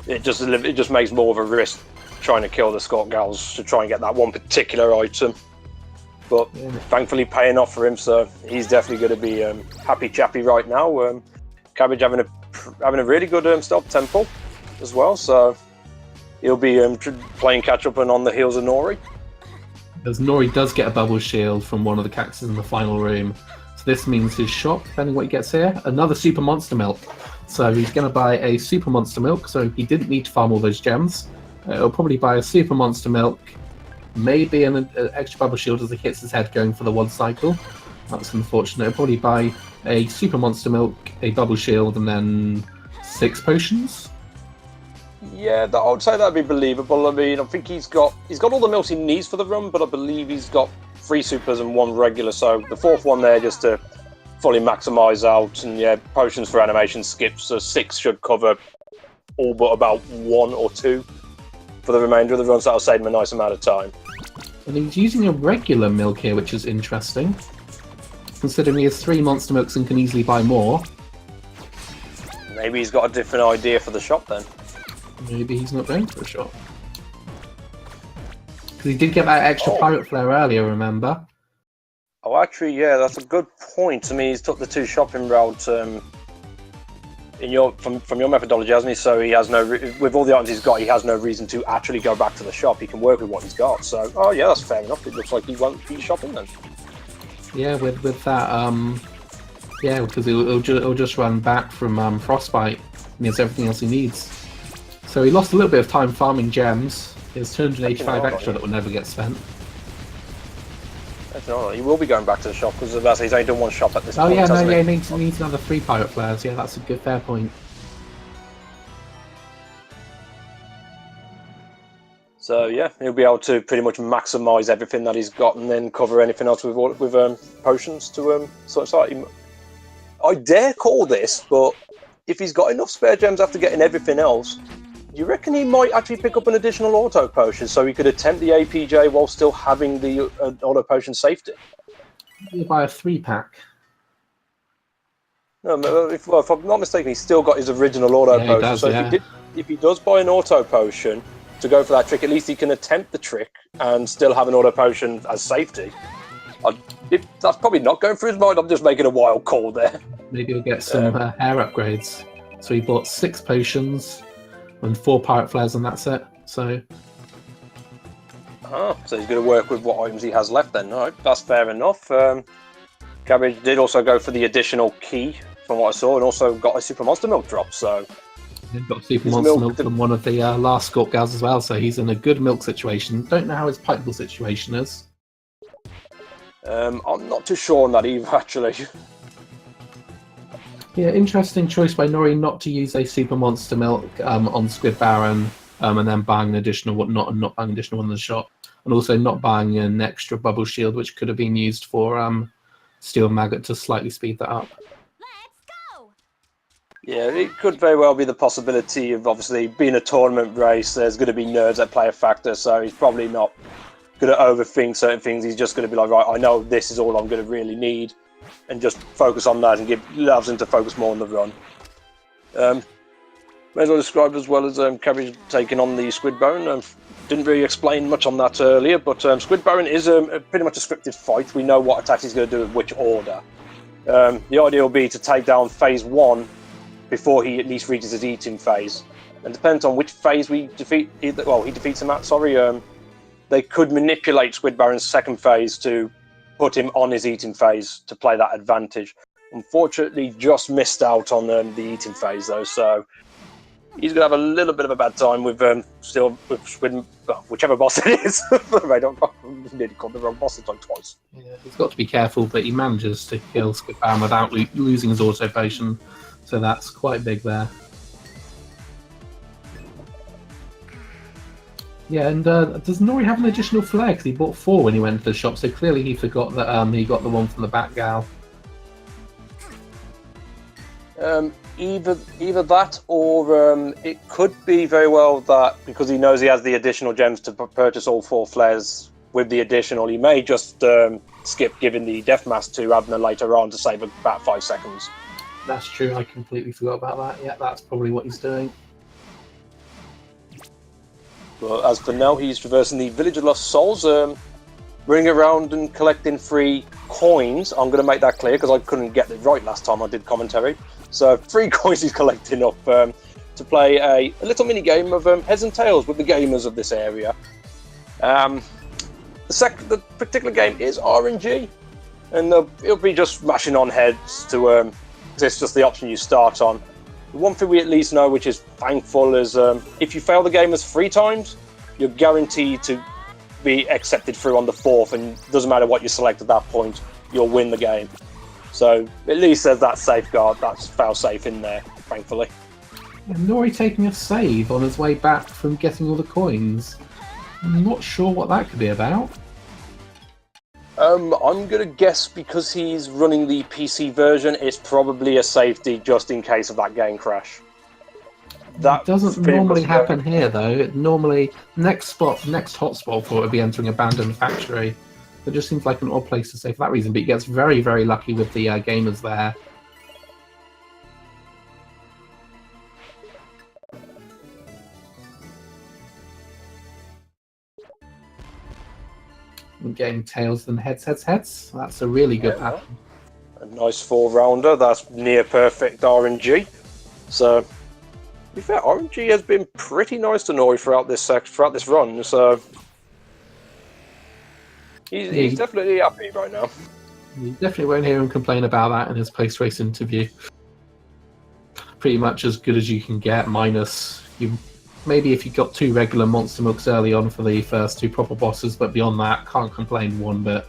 it just makes more of a risk trying to kill the Scorp Gals to try and get that one particular item. But thankfully paying off for him, so he's definitely going to be happy chappy right now. Cabbage having a really good Stealth Temple as well, so he'll be playing catch up and on the heels of Nori. As Nori does get a bubble shield from one of the cactuses in the final room. So this means his shop, depending what he gets here, another Super Monster Milk. So he's going to buy a Super Monster Milk, so he didn't need to farm all those gems. He'll probably buy a Super Monster Milk, maybe an extra bubble shield as he hits his head going for the one cycle. That's unfortunate. He'll probably buy a Super Monster Milk, a bubble shield, and then 6 potions. Yeah, I would say that'd be believable. I mean, I think he's got all the milks he needs for the run, but I believe he's got 3 supers and 1 regular, so the 4th one there just to fully maximise out, and yeah, potions for animation skips, so 6 should cover all but about 1 or 2 for the remainder of the run, so that'll save him a nice amount of time. And he's using a regular milk here, which is interesting, considering he has 3 monster milks and can easily buy more. Maybe he's got a different idea for the shop then. Maybe he's not going for a shop. Because he did get that extra pirate flare earlier, remember? Oh, actually, yeah, that's a good point. I mean, he's took the 2 shopping routes from your methodology, hasn't he? So he has with all the items he's got, he has no reason to actually go back to the shop. He can work with what he's got. So, oh yeah, that's fair enough. It looks like he won't be shopping then. Yeah, with that, yeah, because he'll just run back from Frostbite, and he has everything else he needs. So he lost a little bit of time farming gems. He has 285 extra that will never get spent. He will be going back to the shop because he's only done 1 shop at this point. Oh yeah, no, yeah, he needs another 3 pirate flares. Yeah, that's a good fair point. So yeah, he'll be able to pretty much maximise everything that he's got and then cover anything else with potions to sort of. I dare call this, but if he's got enough spare gems after getting everything else, you reckon he might actually pick up an additional auto potion so he could attempt the APJ while still having the auto potion safety? You buy a 3-pack. No, if I'm not mistaken, he's still got his original auto potion. Does, so if he does buy an auto potion to go for that trick, at least he can attempt the trick and still have an auto potion as safety. That's probably not going through his mind. I'm just making a wild call there. Maybe he'll get some hair upgrades. So he bought 6 potions and 4 pirate flares on that set. So Oh, so he's going to work with what items he has left then. All right, that's fair enough. Cabbage did also go for the additional key from what I saw, and also got a Super Monster Milk drop. So He's got Super Monster Milk from one of the last Scorp gals as well, so he's in a good milk situation. Don't know how his Pikeable situation is. I'm not too sure on that either, actually. Yeah, interesting choice by Nori not to use a Super Monster Milk on Squid Baron, and then buying an additional one, not buying an additional one in the shop, and also not buying an extra Bubble Shield, which could have been used for Steel Maggot to slightly speed that up. Let's go! Yeah, it could very well be the possibility of obviously being a tournament race. There's going to be nerves that play a factor, so he's probably not going to overthink certain things. He's just going to be like, right, I know this is all I'm going to really need, and just focus on that and allows him to focus more on the run. May as well describe as well as Cabbage taking on the Squid Baron. Didn't really explain much on that earlier, but Squid Baron is pretty much a scripted fight. We know what attacks he's going to do in which order. The idea will be to take down phase 1 before he at least reaches his eating phase. And depends on which phase we defeat, he defeats him at, sorry, they could manipulate Squid Baron's second phase to put him on his eating phase to play that advantage. Unfortunately, just missed out on the eating phase though, so he's going to have a little bit of a bad time with Squid, whichever boss it is. I nearly called the wrong boss like twice. Yeah, he's got to be careful, but he manages to kill Squid Baron without losing his auto potion, so that's quite big there. Yeah, and does Nori have an additional flare? Because he bought 4 when he went to the shop, so clearly he forgot that he got the one from the Batgal. Either that, or it could be very well that because he knows he has the additional gems to purchase all 4 flares with the additional, he may just skip giving the Death Mask to Abner later on to save about 5 seconds. That's true, I completely forgot about that. Yeah, that's probably what he's doing. Well, as for now, he's traversing the Village of Lost Souls, running around and collecting 3 coins. I'm going to make that clear because I couldn't get it right last time I did commentary. So 3 coins he's collecting up to play a little mini game of heads and tails with the gamers of this area. The particular game is RNG, and it'll be just smashing on heads to. It's just the option you start on. The one thing we at least know, which is thankful, is if you fail the game as 3 times, you're guaranteed to be accepted through on the 4th, and it doesn't matter what you select at that point, you'll win the game. So at least there's that safeguard, that's fail-safe in there, thankfully. And Nori taking a save on his way back from getting all the coins. I'm not sure what that could be about. I'm going to guess because he's running the PC version, it's probably a safety just in case of that game crash. That doesn't normally happen here, though. Normally, next hotspot for it would be entering Abandoned Factory. It just seems like an odd place to say for that reason, but he gets very, very lucky with the gamers there. And getting tails than heads. That's a really good pattern. A nice 4-rounder. That's near perfect RNG. So, to be fair, RNG has been pretty nice to Nori throughout this run. So, he's definitely happy right now. You definitely won't hear him complain about that in his post-race interview. Pretty much as good as you can get, minus maybe if you got 2 regular Monster Milks early on for the first 2 proper bosses, but beyond that, can't complain one bit.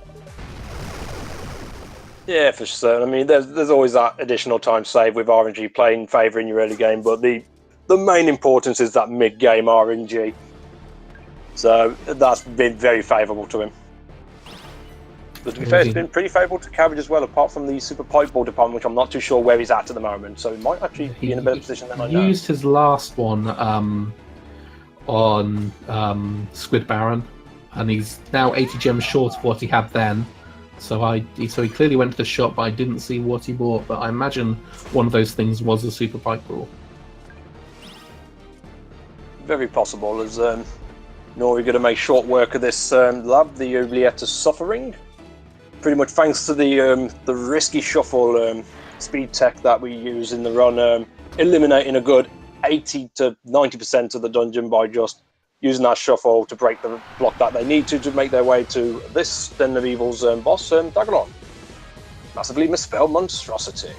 Yeah, for sure. I mean, there's always that additional time save with RNG playing in favour in your early game, but the main importance is that mid-game RNG. So that's been very favourable to him. But to be fair, it's been pretty favourable to Cabbage as well, apart from the Super Pipeball department, which I'm not too sure where he's at the moment. So he might actually be in a better position than I know. He used his last one on Squid Baron, and he's now 80 gems short of what he had then. So he clearly went to the shop, but I didn't see what he bought. But I imagine one of those things was a Super Pipeball. Very possible, as Nori going to make short work of this lab, the Oubliette Suffering. Pretty much thanks to the risky shuffle speed tech that we use in the run, eliminating a good 80 to 90% of the dungeon by just using that shuffle to break the block that they need to make their way to this Den of Evil's boss, Daggeron. Massively misspelled monstrosity.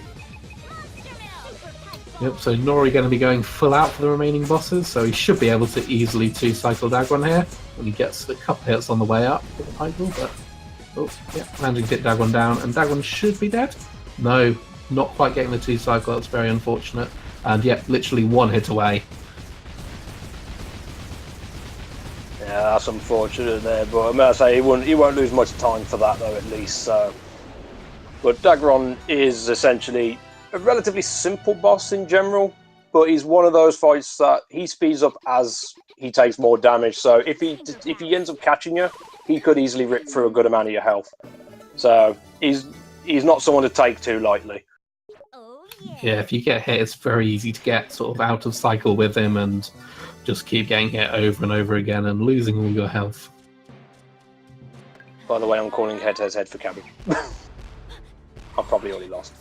Yep, so Nori going to be going full out for the remaining bosses, so he should be able to easily two-cycle Dagron here when he gets a couple hits on the way up with the Pykeball, but... Oh, yeah, managing to get Dagron down, and Dagron should be dead? No, not quite getting the two-cycle, that's very unfortunate. And yep, literally one hit away. Yeah, that's unfortunate there, but I mean, I say he won't lose much time for that though, at least. So, but Dagron is essentially a relatively simple boss in general, but he's one of those fights that he speeds up as he takes more damage. So if he ends up catching you, he could easily rip through a good amount of your health. So he's not someone to take too lightly. Yeah, if you get hit, it's very easy to get sort of out of cycle with him and just keep getting hit over and over again and losing all your health. By the way, I'm calling head for cabbage. I've probably already lost.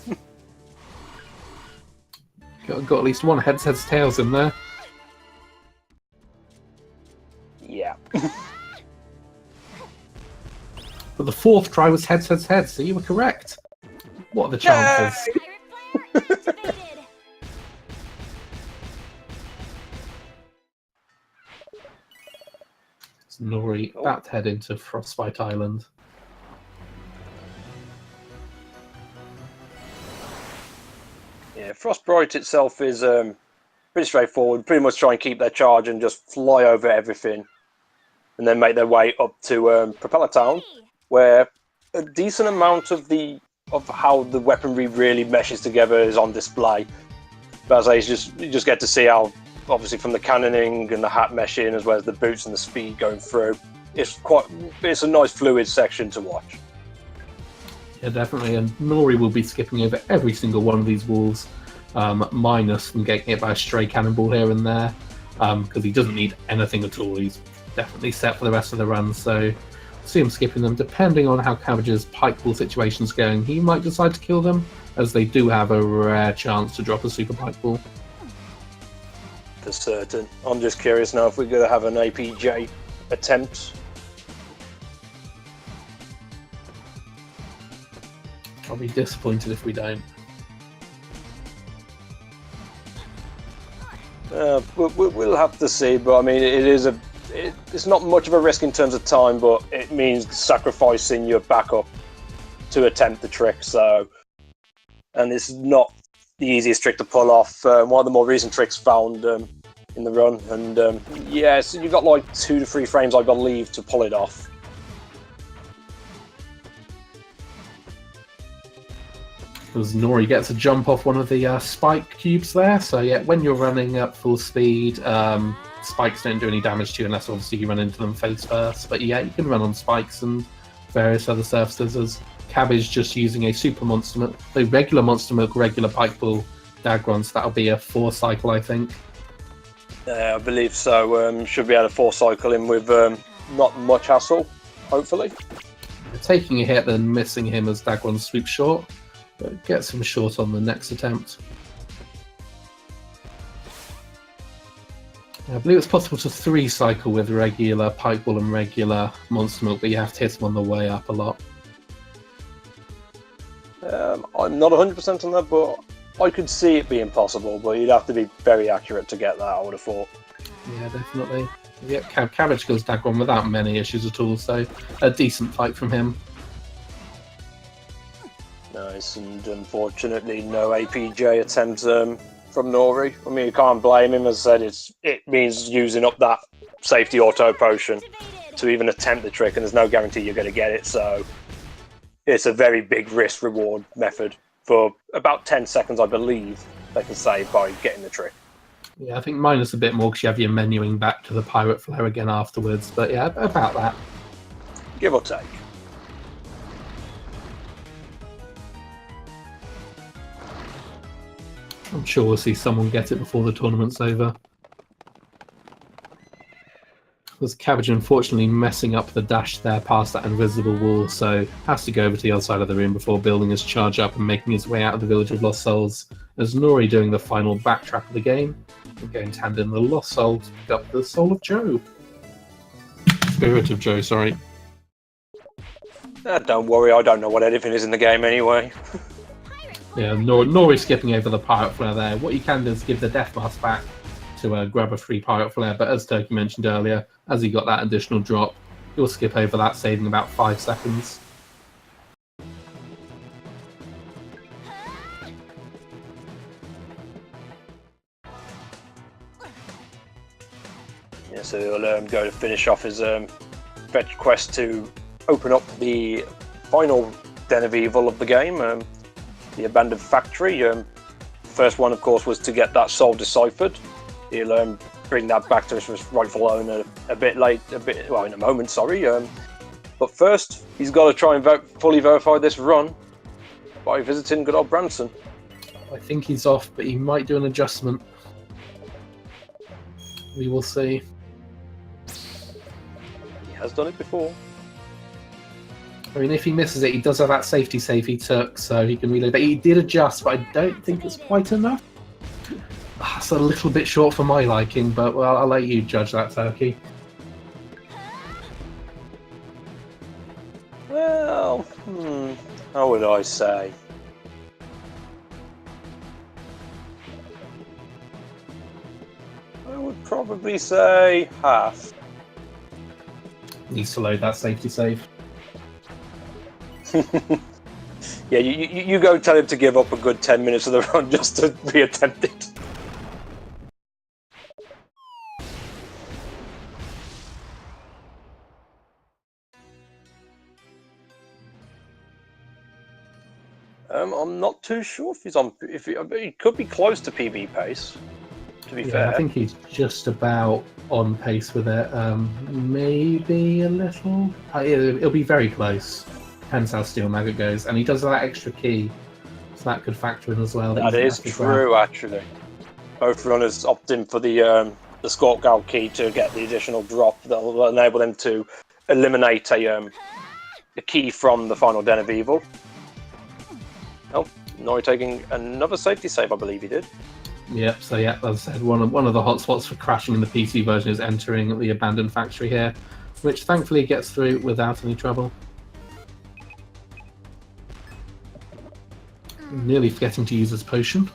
Got at least one heads, tails in there. Yeah. But the fourth try was heads, so you were correct. What are the chances? It's Nori about to head into Frostbite Island. Yeah, Frostbite itself is pretty straightforward. Pretty much try and keep their charge and just fly over everything, and then make their way up to Propeller Town, where a decent amount of how the weaponry really meshes together is on display. But as I say, you just get to see how, obviously, from the cannoning and the hat meshing, as well as the boots and the speed going through, it's a nice fluid section to watch. Yeah, definitely, and Nori will be skipping over every single one of these walls, minus from getting hit by a stray cannonball here and there, because he doesn't need anything at all. He's definitely set for the rest of the run, so see him skipping them. Depending on how Cabbage's Pikeball situation's going, he might decide to kill them, as they do have a rare chance to drop a Super Pikeball. For certain. I'm just curious now if we're going to have an APJ attempt. I'll be disappointed if we don't. We'll have to see, but I mean, it's not much of a risk in terms of time, but it means sacrificing your backup to attempt the trick. So, and it's not the easiest trick to pull off. One of the more recent tricks found in the run, and yeah, so you've got like 2 to 3 frames, I believe, to pull it off. As Nori gets a jump off one of the spike cubes there, so yeah, when you're running at full speed, spikes don't do any damage to you unless obviously you run into them face first. But yeah, you can run on spikes and various other surfaces. As Cabbage just using a super monster milk, a regular monster milk, regular Pikeball Dagron, so that'll be a 4 cycle, I think. I believe so. Should be able to 4 cycle in with not much hassle, hopefully. Taking a hit, then missing him as Dagron swoops short. But gets him short on the next attempt. I believe it's possible to 3 cycle with regular Pikeball and regular Monster Milk, but you have to hit him on the way up a lot. I'm not 100% on that, but I could see it being possible, but you'd have to be very accurate to get that, I would have thought. Yeah, definitely. Yep, Cabbage kills Dagron without many issues at all, so a decent fight from him. Nice, and unfortunately no APJ attempts from Nori. I mean, you can't blame him. As I said, it means using up that safety auto potion to even attempt the trick, and there's no guarantee you're going to get it, so it's a very big risk-reward method for about 10 seconds, I believe, they can save by getting the trick. Yeah, I think minus a bit more because you have your menuing back to the Pirate Flare again afterwards, but yeah, about that. Give or take. I'm sure we'll see someone get it before the tournament's over. There's Cabbage unfortunately messing up the dash there past that invisible wall, so has to go over to the other side of the room before building his charge up and making his way out of the Village of Lost Souls. As Nori doing the final backtrack of the game, and going to hand in the Lost Soul to pick up the Soul of Joe. Spirit of Joe, sorry. Don't worry, I don't know what anything is in the game anyway. Yeah, Nori skipping over the Pirate Flare there. What you can do is give the Death Mask back to grab a free Pirate Flare, but as Turkey mentioned earlier, as he got that additional drop, he'll skip over that, saving about 5 seconds. Yeah, so he'll go to finish off his fetch quest to open up the final Den of Evil of the game, the Abandoned Factory. First one, of course, was to get that soul deciphered. He'll bring that back to its rightful owner in a moment, sorry. But first, he's got to try and fully verify this run by visiting good old Branson. I think he's off, but he might do an adjustment. We will see. He has done it before. I mean, if he misses it, he does have that safety save he took, so he can reload. But he did adjust, but I don't think it's quite enough. That's a little bit short for my liking, but well, I'll let you judge that, Turkey. Well, how would I say? I would probably say half. Needs to load that safety save. Yeah, you go tell him to give up a good 10 minutes of the run just to reattempt it. I'm not too sure if he's on. He could be close to PB pace. To be fair, I think he's just about on pace with it. Maybe a little. It'll be very close. Depends how Steel Maggot goes, and he does that extra key, so that could factor in as well. That is true, actually. Both runners opt in for the Scorp Gal key to get the additional drop that will enable them to eliminate a key from the final Den of Evil. Oh, Nori taking another safety save, I believe he did. Yep, so yeah, as I said, one of the hotspots for crashing in the PC version is entering the Abandoned Factory here, which thankfully gets through without any trouble. Nearly forgetting to use his potion.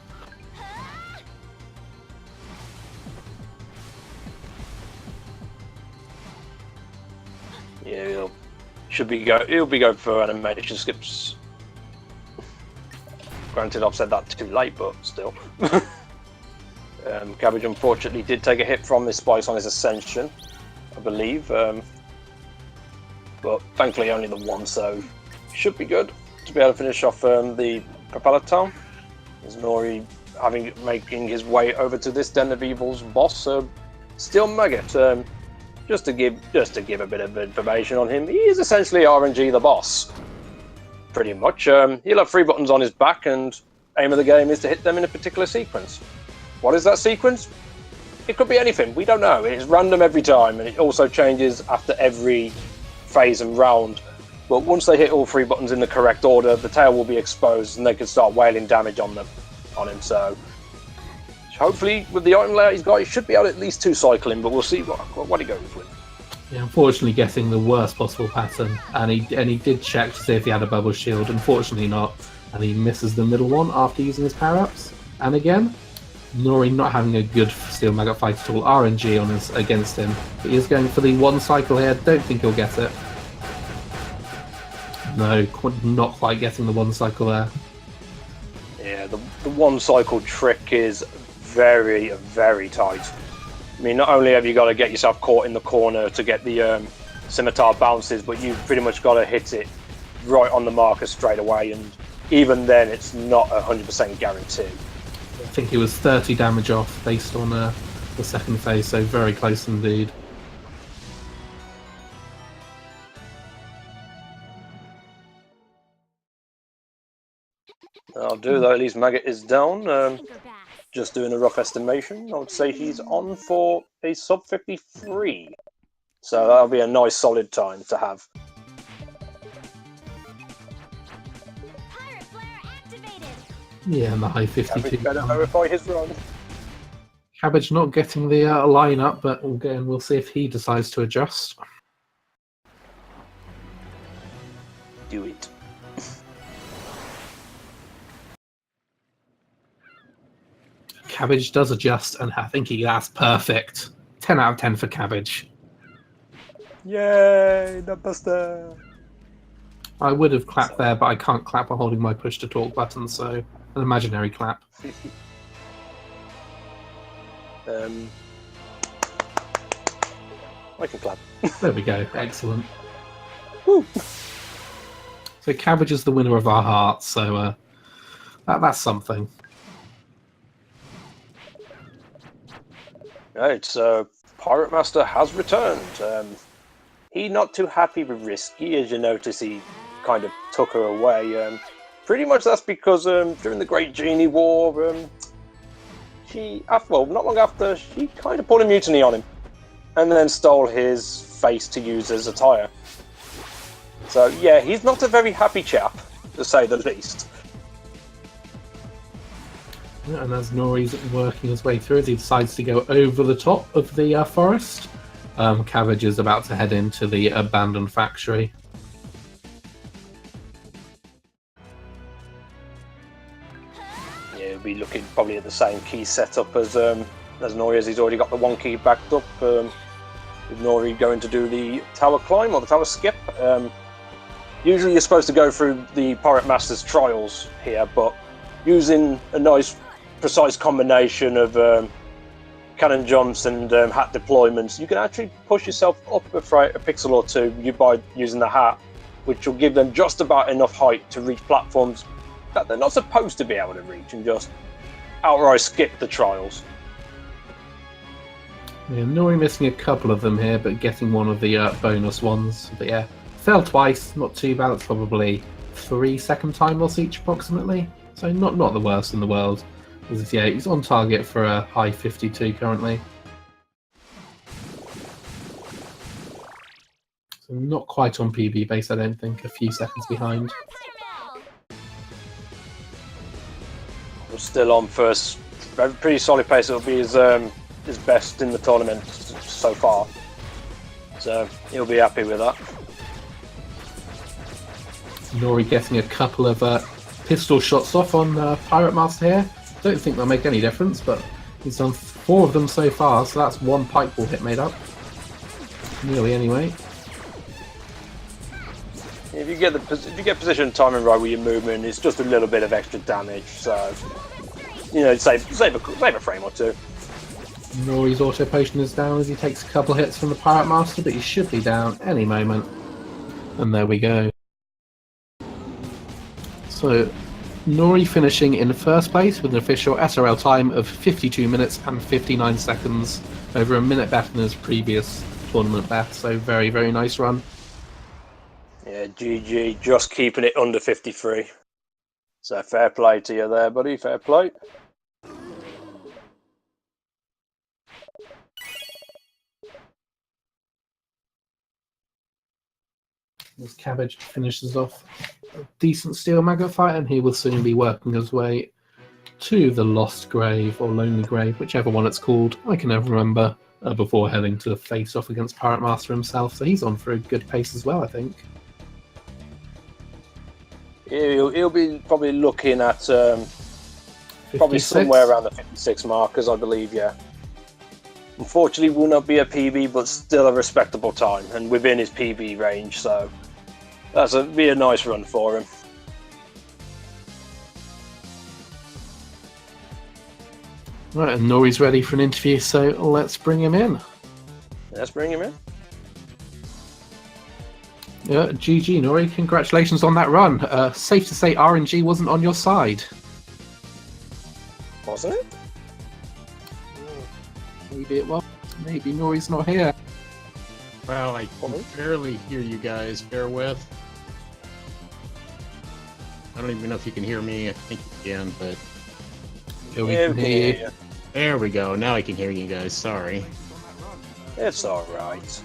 Yeah, he'll be going for animation skips. Granted, I've said that too late, but still. Cabbage unfortunately did take a hit from this spice on his ascension, I believe. But thankfully only the one, so should be good to be able to finish off the Propeller Town. As Nori making his way over to this Den of Evil's boss, Steel Maggot. Just to give a bit of information on him, he is essentially RNG the boss. Pretty much. He'll have 3 buttons on his back, and aim of the game is to hit them in a particular sequence. What is that sequence? It could be anything. We don't know. It's random every time, and it also changes after every phase and round. But once they hit all 3 buttons in the correct order, the tail will be exposed, and they can start wailing damage on him. So hopefully, with the item layout he's got, he should be able to at least 2 cycling. But we'll see what he goes with. Yeah, unfortunately getting the worst possible pattern, and he did check to see if he had a bubble shield. Unfortunately not, and he misses the middle one after using his power-ups. And again, Nori not having a good Steel Maggot fight at all. RNG against him. But he is going for the 1 cycle here. Don't think he'll get it. No, not quite getting the 1 cycle there. Yeah, the 1 cycle trick is very, very tight. I mean, not only have you got to get yourself caught in the corner to get the scimitar bounces, but you've pretty much got to hit it right on the marker straight away, and even then it's not 100% guaranteed. I think he was 30 damage off based on the second phase, so very close indeed. I'll do though, at least Maggot is down. Just doing a rough estimation, I would say he's on for a sub 53. So that'll be a nice solid time to have. Pirate Flare activated. Yeah, and the high 52. Cabbage better verify his run. Cabbage not getting the lineup, but again, we'll see if he decides to adjust. do it. Cabbage does adjust, and I think that's perfect. 10 out of 10 for Cabbage. Yay, the buster! I would have clapped there, but I can't clap while holding my push to talk button, so an imaginary clap. I can clap. There we go. Excellent. Woo. So Cabbage is the winner of our hearts, so that's something. Right, so Pirate Master has returned. He not too happy with Risky, as you notice he kind of took her away. Pretty much that's because during the Great Genie War, not long after, she kind of pulled a mutiny on him, and then stole his face to use as attire. So yeah, he's not a very happy chap, to say the least. Yeah, and as Nori's working his way through, he decides to go over the top of the forest. Cabbage is about to head into the abandoned factory. Yeah, he'll be looking probably at the same key setup as Nori, as he's already got the one key backed up. With Nori going to do the tower climb or the tower skip. Usually you're supposed to go through the Pirate Master's trials here, but using a nice precise combination of cannon jumps and hat deployments, you can actually push yourself up a pixel or two by using the hat, which will give them just about enough height to reach platforms that they're not supposed to be able to reach, and just outright skip the trials. Yeah, Nori missing a couple of them here, but getting one of the bonus ones. But yeah, fell twice, not too bad. It's probably 3 second time loss each approximately, so not the worst in the world. Yeah, he's on target for a high 52 currently. So not quite on PB base, I don't think. A few seconds behind. We're still on first. Pretty solid pace. It'll be his best in the tournament so far. So he'll be happy with that. Nori getting a couple of pistol shots off on Pirate Master here. Don't think they'll make any difference, but he's done 4 of them so far, so that's 1 pike ball hit made up. Nearly, anyway. If you get position timing right with your movement, it's just a little bit of extra damage. So save a frame or two. Nori's auto potion is down as he takes a couple hits from the Pirate Master, but he should be down any moment. And there we go. So Nori finishing in first place with an official SRL time of 52 minutes and 59 seconds, over a minute better than his previous tournament best, so very, very nice run. Yeah, GG, just keeping it under 53. So fair play to you there, buddy, fair play. As Cabbage finishes off a decent steel maggot fight, and he will soon be working his way to the Lost Grave or Lonely Grave, whichever one it's called. I can never remember, before heading to face off against Pirate Master himself. So he's on for a good pace as well, I think. He'll be probably looking at probably 56? somewhere around the 56 markers, I believe, yeah. Unfortunately, will not be a PB, but still a respectable time, and within his PB range, so be a nice run for him. Right, and Nori's ready for an interview, so let's bring him in. Let's bring him in. Yeah, GG, Nori. Congratulations on that run. Safe to say RNG wasn't on your side. Wasn't it? Maybe it was. Maybe Nori's not here. Well, I can barely hear you guys. Bear with. I don't even know if you can hear me. I think you can, but... Yeah, we can hear you. There we go. Now I can hear you guys. Sorry. It's alright.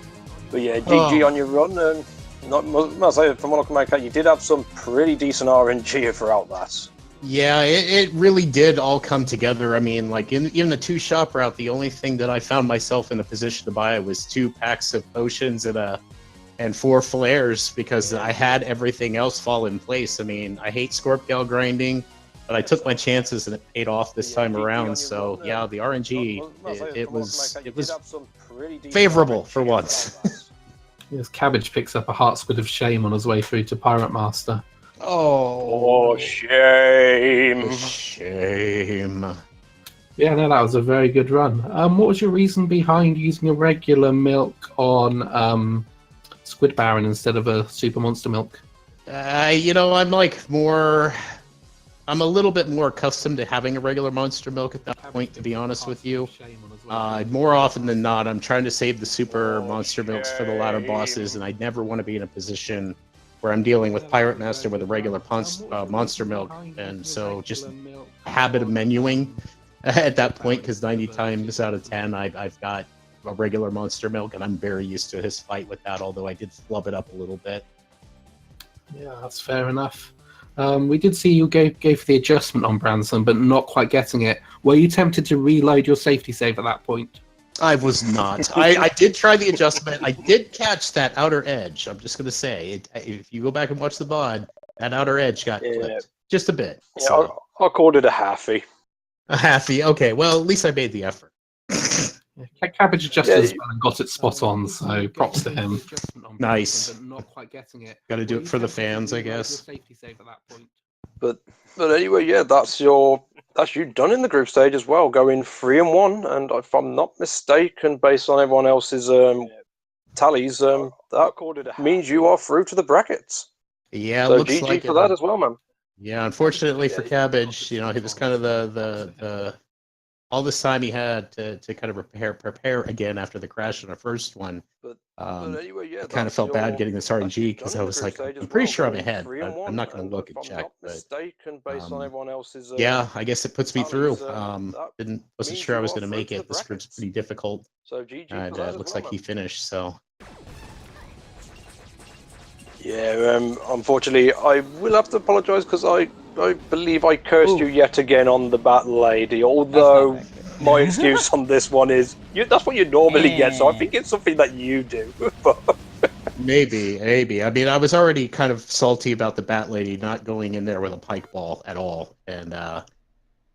But yeah, GG on your run. Must say, from what I can make out, you did have some pretty decent RNG throughout that. Yeah, it really did all come together. I mean, like, in the 2-shop route, the only thing that I found myself in a position to buy was 2 packs of potions and a and 4 flares because I had everything else fall in place. I mean, I hate Scorpion grinding, but I took my chances and it paid off this time around. So yeah, the RNG, it was favorable for once. Yes, Cabbage picks up a heart squid of shame on his way through to Pirate Master. Oh, shame. Shame. Yeah, no, that was a very good run. What was your reason behind using a regular milk on Squid Baron instead of a Super Monster Milk? You know, I'm a little bit more accustomed to having a regular Monster Milk at that point, to be honest with you. More often than not, I'm trying to save the Super Monster Milks for the latter bosses, and I never want to be in a position where I'm dealing with Pirate Master with a regular Monster Milk, and so just a habit of menuing at that point, because 90 times out of 10, I've got a regular Monster Milk, and I'm very used to his fight with that, although I did flub it up a little bit. Yeah, that's fair enough. We did see you go for the adjustment on Branson, but not quite getting it. Were you tempted to reload your safety save at that point? I was not. I did try the adjustment. I did catch that outer edge. I'm just going to say, if you go back and watch the VOD, that outer edge got clipped. Just a bit. Yeah, so. I called it a halfie. A halfie? Okay, well, at least I made the effort. Cabbage adjusted as well and got it spot on, so props to him. Nice. Not quite getting it. Got to do it for the fans, I guess. But anyway, yeah, that's you done in the group stage as well, going 3-1, and if I'm not mistaken, based on everyone else's tallies, that means you are through to the brackets. Yeah, so looks GG like for that as well, man. Yeah, unfortunately for Cabbage, you know, he was kind of the all this time he had to kind of prepare again after the crash in our first one. But anyway, yeah, I kind of felt bad getting this RNG because I was like, I'm pretty sure I'm ahead. I'm not going to look and check. But yeah, I guess it puts me through. Wasn't sure I was going to make it. This group's pretty difficult. And it looks like he finished. So. Yeah, unfortunately, I will have to apologise because I believe I cursed you yet again on the Battle Lady, although my excuse on this one is that's what you normally get, so I think it's something that you do. Maybe. I mean, I was already kind of salty about the Bat Lady not going in there with a pike ball at all, and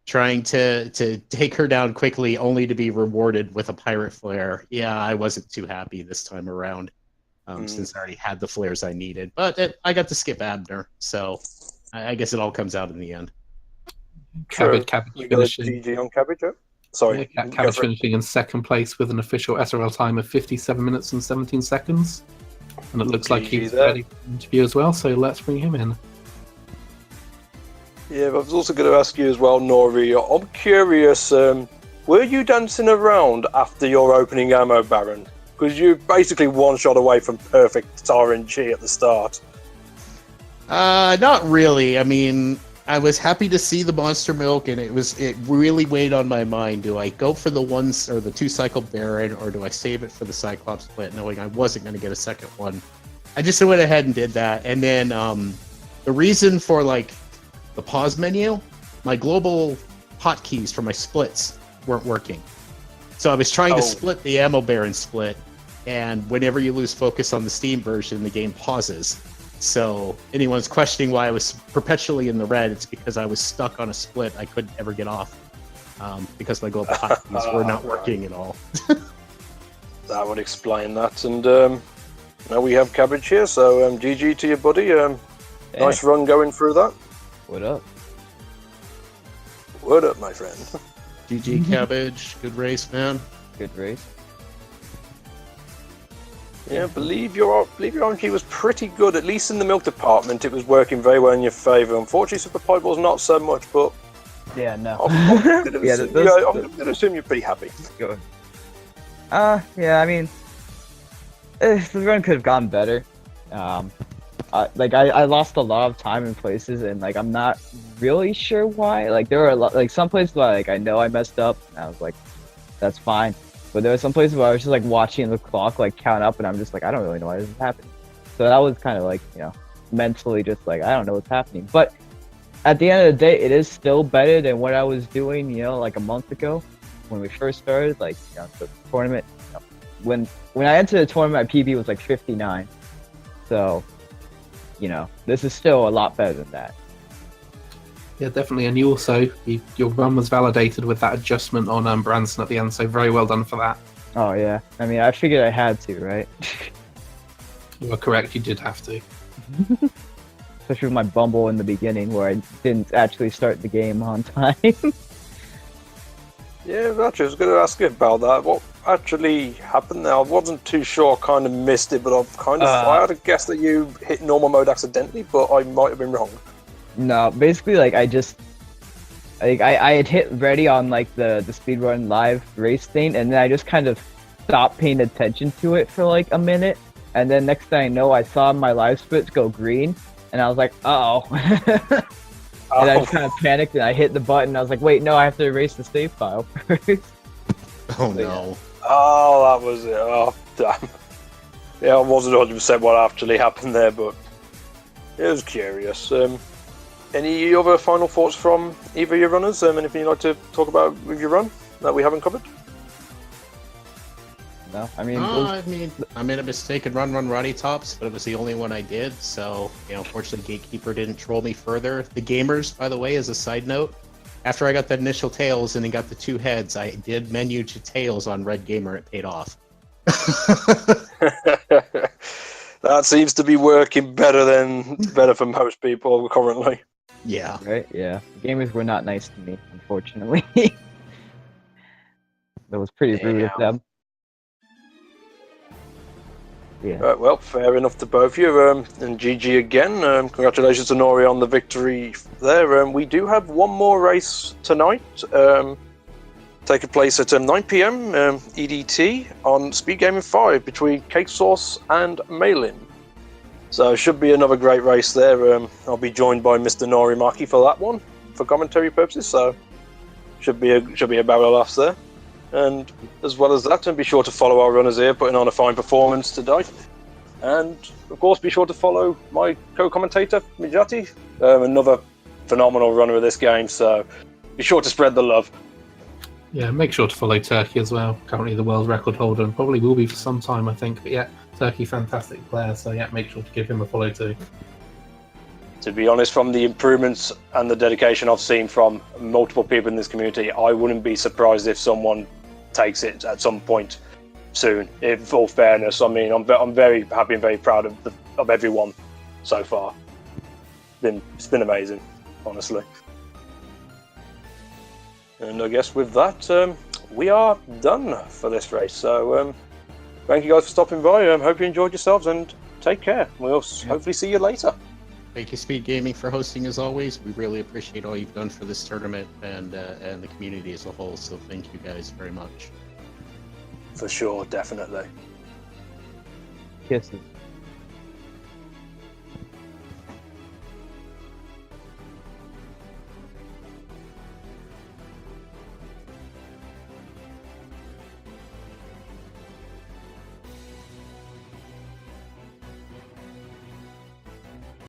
trying to take her down quickly only to be rewarded with a pirate flare. Yeah, I wasn't too happy this time around. Since I already had the flares I needed. But I got to skip Abner, so I guess it all comes out in the end. Cabbage finishing. GG on Cabbage, Sorry. Yeah, Cabbage finishing in second place with an official SRL time of 57 minutes and 17 seconds. And it looks like he's ready for the interview as well, so let's bring him in. Yeah, but I was also going to ask you as well, Nori. I'm curious, were you dancing around after your opening ammo, Baron? Because you're basically one shot away from perfect RNG at the start. Not really. I mean, I was happy to see the Monster Milk, and it really weighed on my mind. Do I go for the 2-cycle Baron, or do I save it for the Cyclops split, knowing I wasn't going to get a second one? I just went ahead and did that. And then the reason for like the pause menu, my global hotkeys for my splits weren't working. So I was trying to split the ammo Baron split, and whenever you lose focus on the Steam version, the game pauses. So anyone's questioning why I was perpetually in the red, it's because I was stuck on a split I couldn't ever get off because my global hotkeys were not working at all. That would explain that. And now we have Cabbage here, so GG to you, buddy. Nice run going through that. What up? What up, my friend? GG Cabbage, good race, man. Good race. Yeah, believe your RNG was pretty good, at least in the milk department. It was working very well in your favour. Unfortunately, Super Pieball's not so much, but yeah, no. I'm going to assume you're pretty happy. Good. Yeah, I mean, the run could have gone better. I lost a lot of time in places, and like I'm not really sure why. Like there were a lot, like some places where like I know I messed up, and I was like, that's fine. But there were some places where I was just like watching the clock like count up, and I'm just like, I don't really know why this is happening. So that was kind of like, you know, mentally just like I don't know what's happening. But at the end of the day, it is still better than what I was doing, you know, like a month ago when we first started. Like, you know, the tournament. You know, when I entered the tournament, my PB was like 59. So, this is still a lot better than that. Yeah, definitely. And you also, your run was validated with that adjustment on Branson at the end, so very well done for that. Oh yeah, I mean, I figured I had to, right? You are correct, you did have to. Especially with my bumble in the beginning, where I didn't actually start the game on time. Yeah, actually, I was going to ask you about that. What actually happened there? I wasn't too sure. I kind of missed it, but I had a guess that you hit normal mode accidentally, but I might have been wrong. No, basically, like, I had hit ready on, like, the speedrun live race thing, and then I just kind of stopped paying attention to it for, like, a minute, and then next thing I know, I saw my live splits go green, and I was like, uh-oh. And I just kind of panicked, and I hit the button, and I was like, wait, no, I have to erase the save file first. Oh no. Oh, that was it. Oh, damn. Yeah, I wasn't 100% what actually happened there, but it was curious. Any other final thoughts from either of your runners? Anything you'd like to talk about with your run that we haven't covered? No, I mean, I made a mistake and run Roddy Tops, but it was the only one I did. So, fortunately, Gatekeeper didn't troll me further. The gamers, by the way, as a side note, after I got the initial tails and then got the 2 heads, I did menu to tails on Red Gamer. It paid off. That seems to be working better for most people currently. Yeah. right? Yeah. Gamers were not nice to me, unfortunately. That was pretty rude of them. Yeah. Right, well, fair enough to both of you. And GG again. Congratulations to Nori on the victory there. We do have one more race tonight, taking place at 9 p.m. EDT on Speed Gaming 5 between Cake Sauce and Malin. So should be another great race there. I'll be joined by Mr. NoriMaki for that one, for commentary purposes. So should be a barrel of laughs there. And as well as that, and be sure to follow our runners here, putting on a fine performance today. And of course, be sure to follow my co-commentator Mijati, another phenomenal runner of this game. So be sure to spread the love. Yeah, make sure to follow Turkey as well. Currently the world record holder, and probably will be for some time, I think. But yeah, Turkey, fantastic player. So yeah, make sure to give him a follow too. To be honest, from the improvements and the dedication I've seen from multiple people in this community, I wouldn't be surprised if someone takes it at some point soon. In full fairness, I mean, I'm very happy and very proud of everyone so far. It's been amazing, honestly. And I guess with that, we are done for this race. So thank you guys for stopping by. Hope you enjoyed yourselves and take care. We'll hopefully see you later. Thank you, Speed Gaming, for hosting as always. We really appreciate all you've done for this tournament and the community as a whole. So thank you guys very much. For sure, definitely. Kisses.